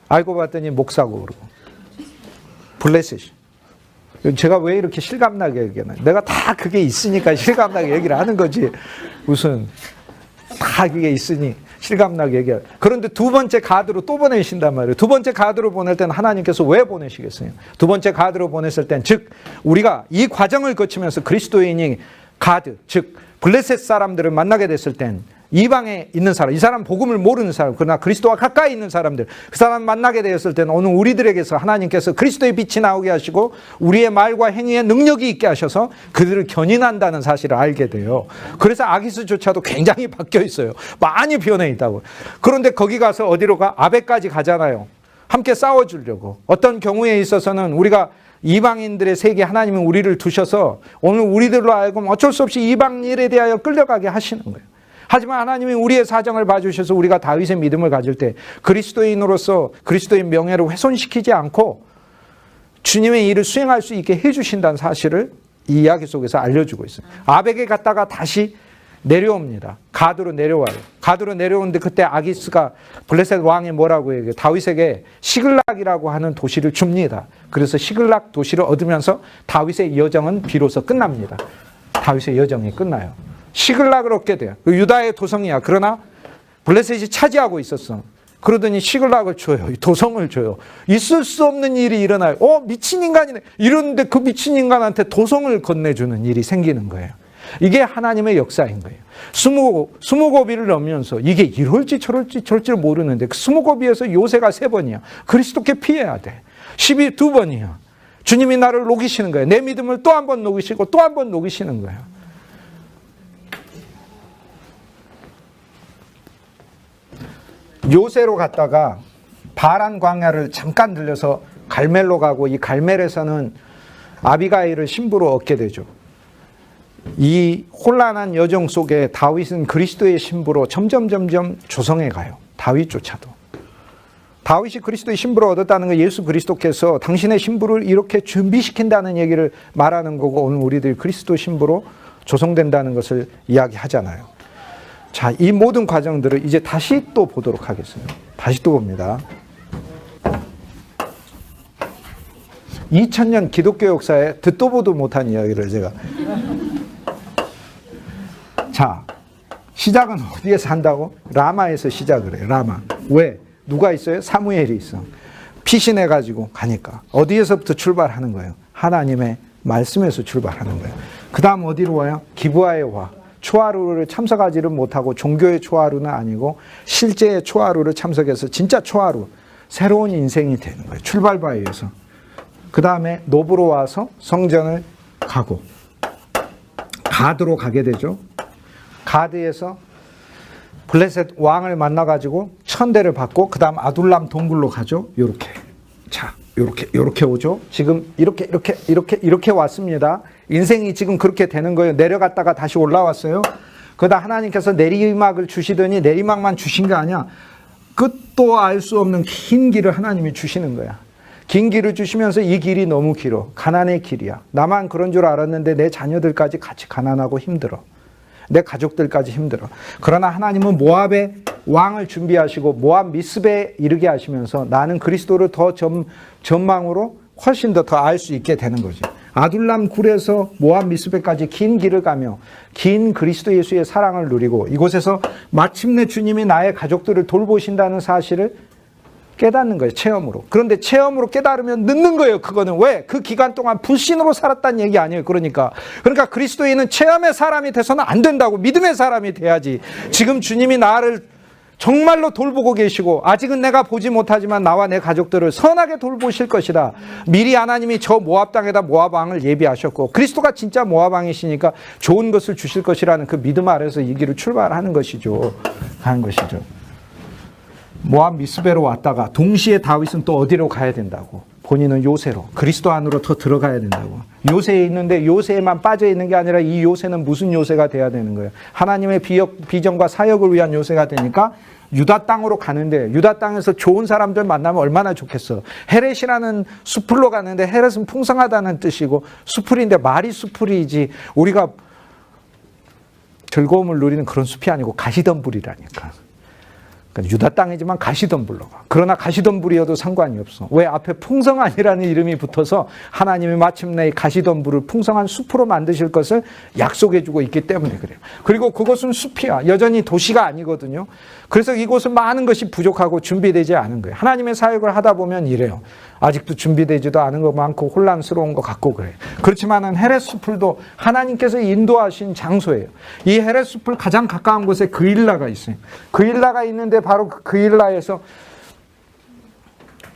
알고 봤더니 목사고 그러고. 블레셋이. 제가 왜 이렇게 실감나게 얘기하나? 내가 다 그게 있으니까 실감나게 얘기를 하는 거지. 무슨 다 그게 있으니 실감나게 얘기해. 그런데 두 번째 가드로 또 보내신단 말이에요. 두 번째 가드로 보낼 때는 하나님께서 왜 보내시겠어요? 두 번째 가드로 보냈을 땐 즉 우리가 이 과정을 거치면서 그리스도인이 가드, 즉 블레셋 사람들을 만나게 됐을 땐 이방에 있는 사람, 이 사람 복음을 모르는 사람, 그러나 그리스도와 가까이 있는 사람들, 그 사람 만나게 되었을 때는 오늘 우리들에게서 하나님께서 그리스도의 빛이 나오게 하시고 우리의 말과 행위에 능력이 있게 하셔서 그들을 견인한다는 사실을 알게 돼요. 그래서 아기스조차도 굉장히 바뀌어 있어요. 많이 변해 있다고. 그런데 거기 가서 어디로 가? 아베까지 가잖아요. 함께 싸워주려고. 어떤 경우에 있어서는 우리가 이방인들의 세계에 하나님은 우리를 두셔서 오늘 우리들로 하여금 어쩔 수 없이 이방 일에 대하여 끌려가게 하시는 거예요. 하지만 하나님이 우리의 사정을 봐주셔서 우리가 다윗의 믿음을 가질 때 그리스도인으로서 그리스도의 명예를 훼손시키지 않고 주님의 일을 수행할 수 있게 해주신다는 사실을 이 이야기 속에서 알려주고 있어요. 아벡에 갔다가 다시 내려옵니다. 가드로 내려와요. 가드로 내려오는데 그때 아기스가 블레셋 왕이 뭐라고 얘기해요? 다윗에게 시글락이라고 하는 도시를 줍니다. 그래서 시글락 도시를 얻으면서 다윗의 여정은 비로소 끝납니다. 다윗의 여정이 끝나요. 시글락을 얻게 돼요. 유다의 도성이야. 그러나 블레셋이 차지하고 있었어. 그러더니 시글락을 줘요. 도성을 줘요. 있을 수 없는 일이 일어나요. 미친 인간이네. 이러는데 그 미친 인간한테 도성을 건네주는 일이 생기는 거예요. 이게 하나님의 역사인 거예요. 스무고비를 넘으면서 이게 이럴지 저럴지 모르는데 그 스무고비에서 요새가 3번이야. 그리스도께 피해야 돼. 10이 2번이야. 주님이 나를 녹이시는 거예요. 내 믿음을 또 한 번 녹이시고 또 한 번 녹이시는 거예요. 요새로 갔다가 바란 광야를 잠깐 들려서 갈멜로 가고 이 갈멜에서는 아비가일을 신부로 얻게 되죠. 이 혼란한 여정 속에 다윗은 그리스도의 신부로 점점 조성해 가요. 다윗조차도. 다윗이 그리스도의 신부를 얻었다는 건 예수 그리스도께서 당신의 신부를 이렇게 준비시킨다는 얘기를 말하는 거고 오늘 우리들이 그리스도 신부로 조성된다는 것을 이야기하잖아요. 자, 이 모든 과정들을 이제 다시 또 보도록 하겠습니다. 다시 또 봅니다. 2000년 기독교 역사에 듣도 보도 못한 이야기를 제가. 자, 시작은 어디에서 한다고? 라마에서 시작을 해요. 라마. 왜? 누가 있어요? 사무엘이 있어. 피신해가지고 가니까. 어디에서부터 출발하는 거예요? 하나님의 말씀에서 출발하는 거예요. 그 다음 어디로 와요? 기브아에 와. 초하루를 참석하지를 못하고 종교의 초하루는 아니고 실제의 초하루를 참석해서 진짜 초하루, 새로운 인생이 되는 거예요. 출발바위에서. 그 다음에 노브로 와서 성전을 가고 가드로 가게 되죠. 가드에서 블레셋 왕을 만나가지고 천대를 받고 그 다음 아둘람 동굴로 가죠. 요렇게. 자, 요렇게 오죠. 지금 이렇게 왔습니다. 인생이 지금 그렇게 되는 거예요. 내려갔다가 다시 올라왔어요. 그러다 하나님께서 내리막을 주시더니 내리막만 주신 게 아니야. 끝도 알 수 없는 긴 길을 하나님이 주시는 거야. 긴 길을 주시면서 이 길이 너무 길어. 가난의 길이야. 나만 그런 줄 알았는데 내 자녀들까지 같이 가난하고 힘들어. 내 가족들까지 힘들어. 그러나 하나님은 모압의 왕을 준비하시고 모압 미스베에 이르게 하시면서 나는 그리스도를 더 전망으로 훨씬 더 알 수 있게 되는 거지. 아둘람 굴에서 모압 미스베까지 긴 길을 가며 긴 그리스도 예수의 사랑을 누리고 이곳에서 마침내 주님이 나의 가족들을 돌보신다는 사실을 깨닫는 거예요. 체험으로. 그런데 체험으로 깨달으면 늦는 거예요. 그거는 왜? 그 기간 동안 불신으로 살았다는 얘기 아니에요. 그러니까 그리스도인은 체험의 사람이 돼서는 안 된다고. 믿음의 사람이 돼야지. 지금 주님이 나를 정말로 돌보고 계시고 아직은 내가 보지 못하지만 나와 내 가족들을 선하게 돌보실 것이다. 미리 하나님이 저 모압 땅에다 모압 왕을 예비하셨고 그리스도가 진짜 모압 왕이시니까 좋은 것을 주실 것이라는 그 믿음 아래서 이 길을 출발하는 것이죠. 하는 것이죠. 모압 미스베로 왔다가 동시에 다윗은 또 어디로 가야 된다고? 본인은 요새로, 그리스도 안으로 더 들어가야 된다고. 요새에 있는데 요새에만 빠져 있는 게 아니라 이 요새는 무슨 요새가 돼야 되는 거예요? 하나님의 비전과 사역을 위한 요새가 되니까 유다 땅으로 가는데 유다 땅에서 좋은 사람들 만나면 얼마나 좋겠어. 헤렛이라는 수풀로 가는데 헤렛은 풍성하다는 뜻이고 수풀인데 말이 수풀이지 우리가 즐거움을 누리는 그런 숲이 아니고 가시덤불이라니까. 그러니까 유다 땅이지만 가시덤불로 가. 그러나 가시덤불이어도 상관이 없어. 왜? 앞에 풍성한이라는 이름이 붙어서 하나님이 마침내 가시덤불을 풍성한 숲으로 만드실 것을 약속해 주고 있기 때문에 그래요. 그리고 그것은 숲이야. 여전히 도시가 아니거든요. 그래서 이곳은 많은 것이 부족하고 준비되지 않은 거예요. 하나님의 사역을 하다 보면 이래요. 아직도 준비되지도 않은 거 많고 혼란스러운 것 같고 그래요. 그렇지만은 헤렛 숲을도 하나님께서 인도하신 장소예요. 이 헤렛 숲을 가장 가까운 곳에 그일라가 있어요. 그일라가 있는데 바로 그일라에서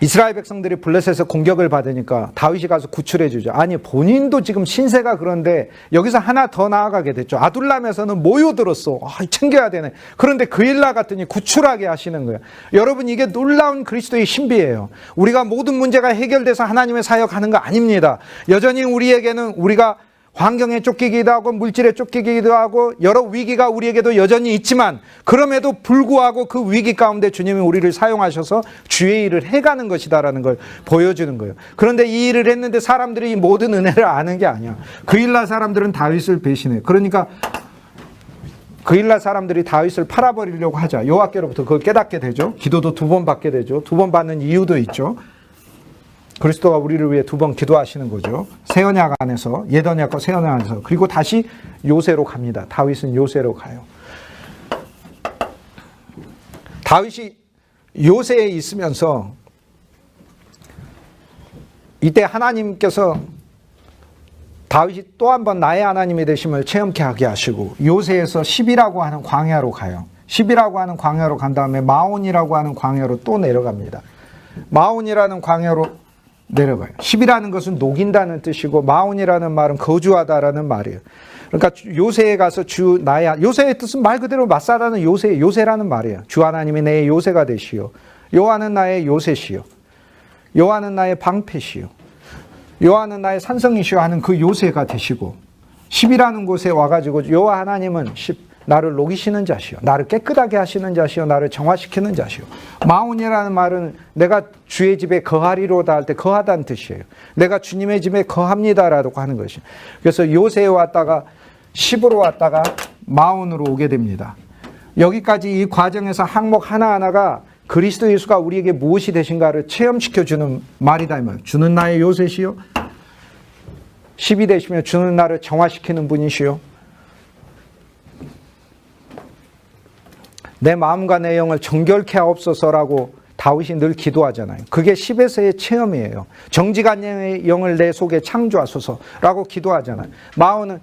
이스라엘 백성들이 블레셋에서 공격을 받으니까 다윗이 가서 구출해 주죠. 아니 본인도 지금 신세가 그런데 여기서 하나 더 나아가게 됐죠. 아둘람에서는 모여들었어. 챙겨야 되네. 그런데 그일라 갔더니 구출하게 하시는 거예요. 여러분 이게 놀라운 그리스도의 신비예요. 우리가 모든 문제가 해결돼서 하나님의 사역하는 거 아닙니다. 여전히 우리에게는 우리가 환경에 쫓기기도 하고 물질에 쫓기기도 하고 여러 위기가 우리에게도 여전히 있지만 그럼에도 불구하고 그 위기 가운데 주님이 우리를 사용하셔서 주의 일을 해가는 것이다라는 걸 보여주는 거예요. 그런데 이 일을 했는데 사람들이 이 모든 은혜를 아는 게 아니야. 그일라 사람들은 다윗을 배신해. 그러니까 그일라 사람들이 다윗을 팔아버리려고 하자. 여호와께로부터 그걸 깨닫게 되죠. 기도도 2번 받게 되죠. 2번 받는 이유도 있죠. 그리스도가 우리를 위해 2번 기도하시는 거죠. 새 언약 안에서, 옛 언약과 새 언약 안에서. 그리고 다시 요새로 갑니다. 다윗은 요새로 가요. 다윗이 요새에 있으면서 이때 하나님께서 다윗이 또 한 번 나의 하나님이 되심을 체험케 하게 하시고 요새에서 10이라고 하는 광야로 가요. 10이라고 하는 광야로 간 다음에 마온이라고 하는 광야로 또 내려갑니다. 마온이라는 광야로 내려가요. 10이라는 것은 녹인다는 뜻이고 마온이라는 말은 거주하다라는 말이에요. 그러니까 요새에 가서 주 나의 요새의 뜻은 말 그대로 맞사라는 요새라는 말이에요. 주 하나님이 내 요새가 되시오. 여호와는 나의 요새시오. 여호와는 나의 방패시오. 여호와는 나의 산성이시오 하는 그 요새가 되시고 10이라는 곳에 와가지고 여호와 하나님은 나를 녹이시는 자시오. 나를 깨끗하게 하시는 자시오. 나를 정화시키는 자시오. 마온이라는 말은 내가 주의 집에 거하리로다 할 때 거하다는 뜻이에요. 내가 주님의 집에 거합니다라고 하는 것이에요. 그래서 요새에 왔다가 10으로 왔다가 마온으로 오게 됩니다. 여기까지 이 과정에서 항목 하나하나가 그리스도 예수가 우리에게 무엇이 되신가를 체험시켜주는 말이다. 이 말. 주는 나의 요새시요. 10이 되시면 주는 나를 정화시키는 분이시요. 내 마음과 내 영을 정결케 하옵소서라고 다윗이 늘 기도하잖아요. 그게 10에서의 체험이에요. 정직한 영을 내 속에 창조하소서라고 기도하잖아요. 마온은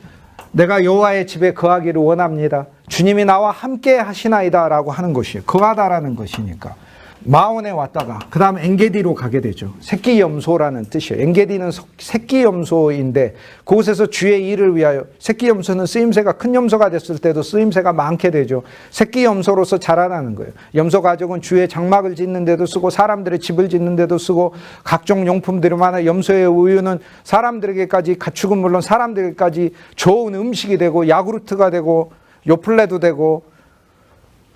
내가 여호와의 집에 거하기를 원합니다. 주님이 나와 함께 하시나이다 라고 하는 것이에요. 거하다라는 것이니까. 마온에 왔다가 그 다음 엔게디로 가게 되죠. 새끼염소라는 뜻이에요. 엔게디는 새끼염소인데 그곳에서 주의 일을 위하여 새끼염소는 쓰임새가 큰 염소가 됐을 때도 쓰임새가 많게 되죠. 새끼염소로서 자라나는 거예요. 염소 가죽은 주의 장막을 짓는 데도 쓰고 사람들의 집을 짓는 데도 쓰고 각종 용품들이 많아. 염소의 우유는 사람들에게까지 가축은 물론 사람들에게까지 좋은 음식이 되고 야구르트가 되고 요플레도 되고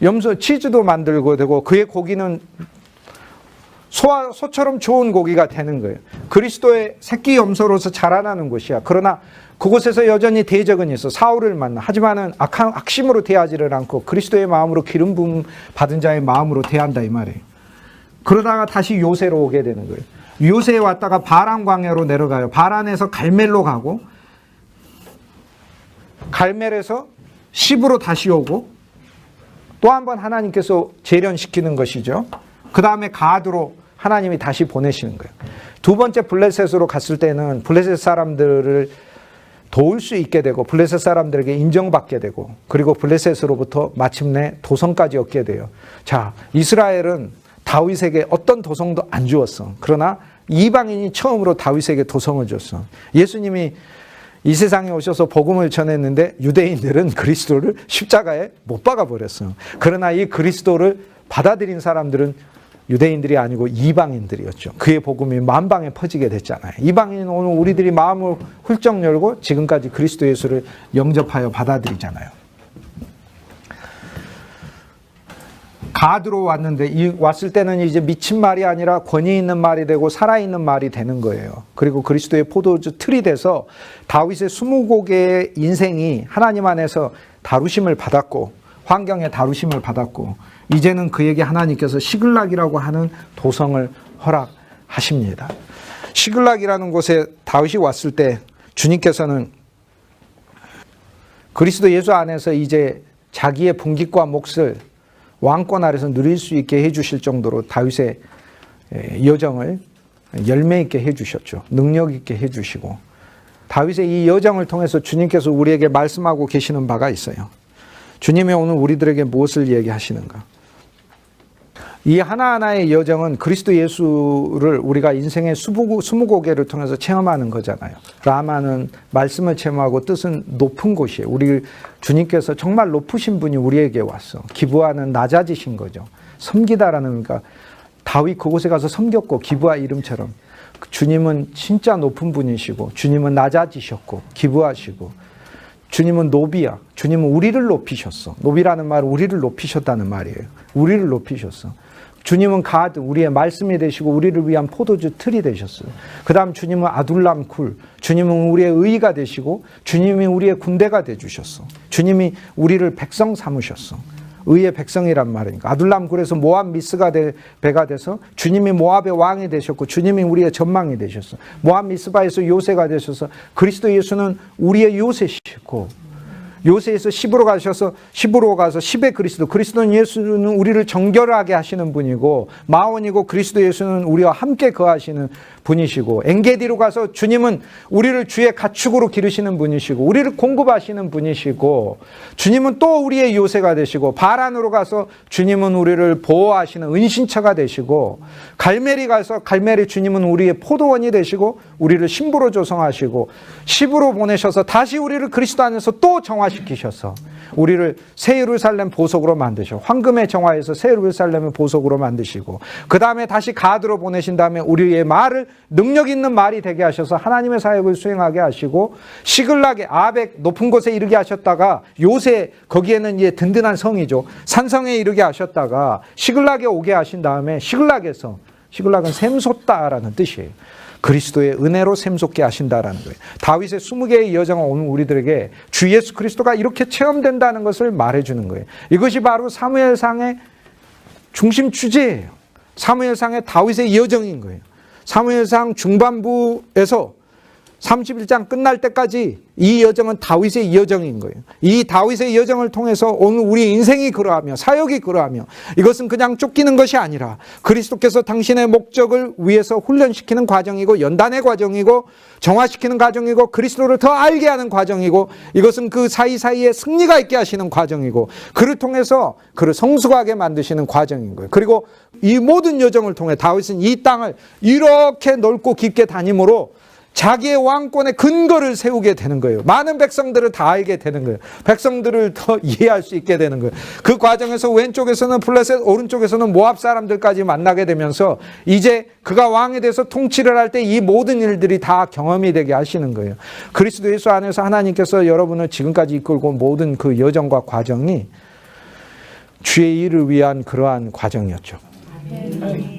염소 치즈도 만들고 되고 그의 고기는 소처럼 좋은 고기가 되는 거예요. 그리스도의 새끼 염소로서 자라나는 곳이야. 그러나 그곳에서 여전히 대적은 있어. 사울을 만나. 하지만은 악심으로 대하지를 않고 그리스도의 마음으로 기름 부음 받은 자의 마음으로 대한다 이 말이에요. 그러다가 다시 요새로 오게 되는 거예요. 요새에 왔다가 바란 광야로 내려가요. 바란에서 갈멜로 가고 갈멜에서 10으로 다시 오고 또 한 번 하나님께서 재련시키는 것이죠. 그 다음에 가드로 하나님이 다시 보내시는 거예요. 두 번째 블레셋으로 갔을 때는 블레셋 사람들을 도울 수 있게 되고 블레셋 사람들에게 인정받게 되고 그리고 블레셋으로부터 마침내 도성까지 얻게 돼요. 자, 이스라엘은 다윗에게 어떤 도성도 안 주었어. 그러나 이방인이 처음으로 다윗에게 도성을 줬어. 예수님이 이 세상에 오셔서 복음을 전했는데 유대인들은 그리스도를 십자가에 못 박아버렸어요. 그러나 이 그리스도를 받아들인 사람들은 유대인들이 아니고 이방인들이었죠. 그의 복음이 만방에 퍼지게 됐잖아요. 이방인은 오늘 우리들이 마음을 훌쩍 열고 지금까지 그리스도 예수를 영접하여 받아들이잖아요. 가드로 왔는데 왔을 때는 이제 미친 말이 아니라 권위 있는 말이 되고 살아있는 말이 되는 거예요. 그리고 그리스도의 포도주 틀이 돼서 다윗의 20곡의 인생이 하나님 안에서 다루심을 받았고 환경에 다루심을 받았고 이제는 그에게 하나님께서 시글락이라고 하는 도성을 허락하십니다. 시글락이라는 곳에 다윗이 왔을 때 주님께서는 그리스도 예수 안에서 이제 자기의 분깃과 몫을 왕권 아래서 누릴 수 있게 해주실 정도로 다윗의 여정을 열매 있게 해주셨죠. 능력 있게 해주시고 다윗의 이 여정을 통해서 주님께서 우리에게 말씀하고 계시는 바가 있어요. 주님이 오늘 우리들에게 무엇을 얘기하시는가? 이 하나하나의 여정은 그리스도 예수를 우리가 인생의 20고개를 통해서 체험하는 거잖아요. 라마는 말씀을 체험하고 뜻은 높은 곳이에요. 우리 주님께서 정말 높으신 분이 우리에게 왔어. 기브아는 낮아지신 거죠. 섬기다라는 그러니까 다윗 그곳에 가서 섬겼고 기브아 이름처럼 주님은 진짜 높은 분이시고 주님은 낮아지셨고 기브아시고 주님은 노비야. 주님은 우리를 높이셨어. 노비라는 말은 우리를 높이셨다는 말이에요. 우리를 높이셨어. 주님은 가드, 우리의 말씀이 되시고 우리를 위한 포도주 틀이 되셨어요. 그 다음 주님은 아둘람 굴, 주님은 우리의 의가 되시고 주님이 우리의 군대가 되주셨어. 주님이 우리를 백성 삼으셨어. 의의 백성이란 말이니까. 아둘람 굴에서 모압 미스가 배가 돼서 주님이 모압의 왕이 되셨고 주님이 우리의 전망이 되셨어. 모압 미스바에서 요새가 되셔서 그리스도 예수는 우리의 요새시고 요새에서 십으로 가서 10의 그리스도는 예수는 우리를 정결하게 하시는 분이고 마원이고 그리스도 예수는 우리와 함께 거하시는 분이시고 엔게디로 가서 주님은 우리를 주의 가축으로 기르시는 분이시고 우리를 공급하시는 분이시고 주님은 또 우리의 요새가 되시고 바란으로 가서 주님은 우리를 보호하시는 은신처가 되시고 갈멜리 가서 갈멜리 주님은 우리의 포도원이 되시고 우리를 신부로 조성하시고 십으로 보내셔서 다시 우리를 그리스도 안에서 또 정화시키셔서 우리를 새 예루살렘 보석으로 만드셔. 황금의 정화에서 새 예루살렘을 보석으로 만드시고 그 다음에 다시 가드로 보내신 다음에 우리의 말을 능력 있는 말이 되게 하셔서 하나님의 사역을 수행하게 하시고 시글락의 아벡 높은 곳에 이르게 하셨다가 요새 거기에는 이제 든든한 성이죠. 산성에 이르게 하셨다가 시글락에 오게 하신 다음에 시글락은 샘솟다라는 뜻이에요. 그리스도의 은혜로 샘솟게 하신다라는 거예요. 다윗의 20개의 여정은 오늘 우리들에게 주 예수 그리스도가 이렇게 체험된다는 것을 말해주는 거예요. 이것이 바로 사무엘상의 중심 주제예요. 사무엘상의 다윗의 여정인 거예요. 사무엘상 중반부에서 31장 끝날 때까지 이 여정은 다윗의 여정인 거예요. 이 다윗의 여정을 통해서 오늘 우리 인생이 그러하며 사역이 그러하며 이것은 그냥 쫓기는 것이 아니라 그리스도께서 당신의 목적을 위해서 훈련시키는 과정이고 연단의 과정이고 정화시키는 과정이고 그리스도를 더 알게 하는 과정이고 이것은 그 사이사이에 승리가 있게 하시는 과정이고 그를 통해서 그를 성숙하게 만드시는 과정인 거예요. 그리고 이 모든 여정을 통해 다윗은 이 땅을 이렇게 넓고 깊게 다니므로 자기의 왕권의 근거를 세우게 되는 거예요. 많은 백성들을 다 알게 되는 거예요. 백성들을 더 이해할 수 있게 되는 거예요. 그 과정에서 왼쪽에서는 블레셋, 오른쪽에서는 모압 사람들까지 만나게 되면서 이제 그가 왕이 돼서 통치를 할 때 이 모든 일들이 다 경험이 되게 하시는 거예요. 그리스도 예수 안에서 하나님께서 여러분을 지금까지 이끌고 모든 그 여정과 과정이 주의 일을 위한 그러한 과정이었죠.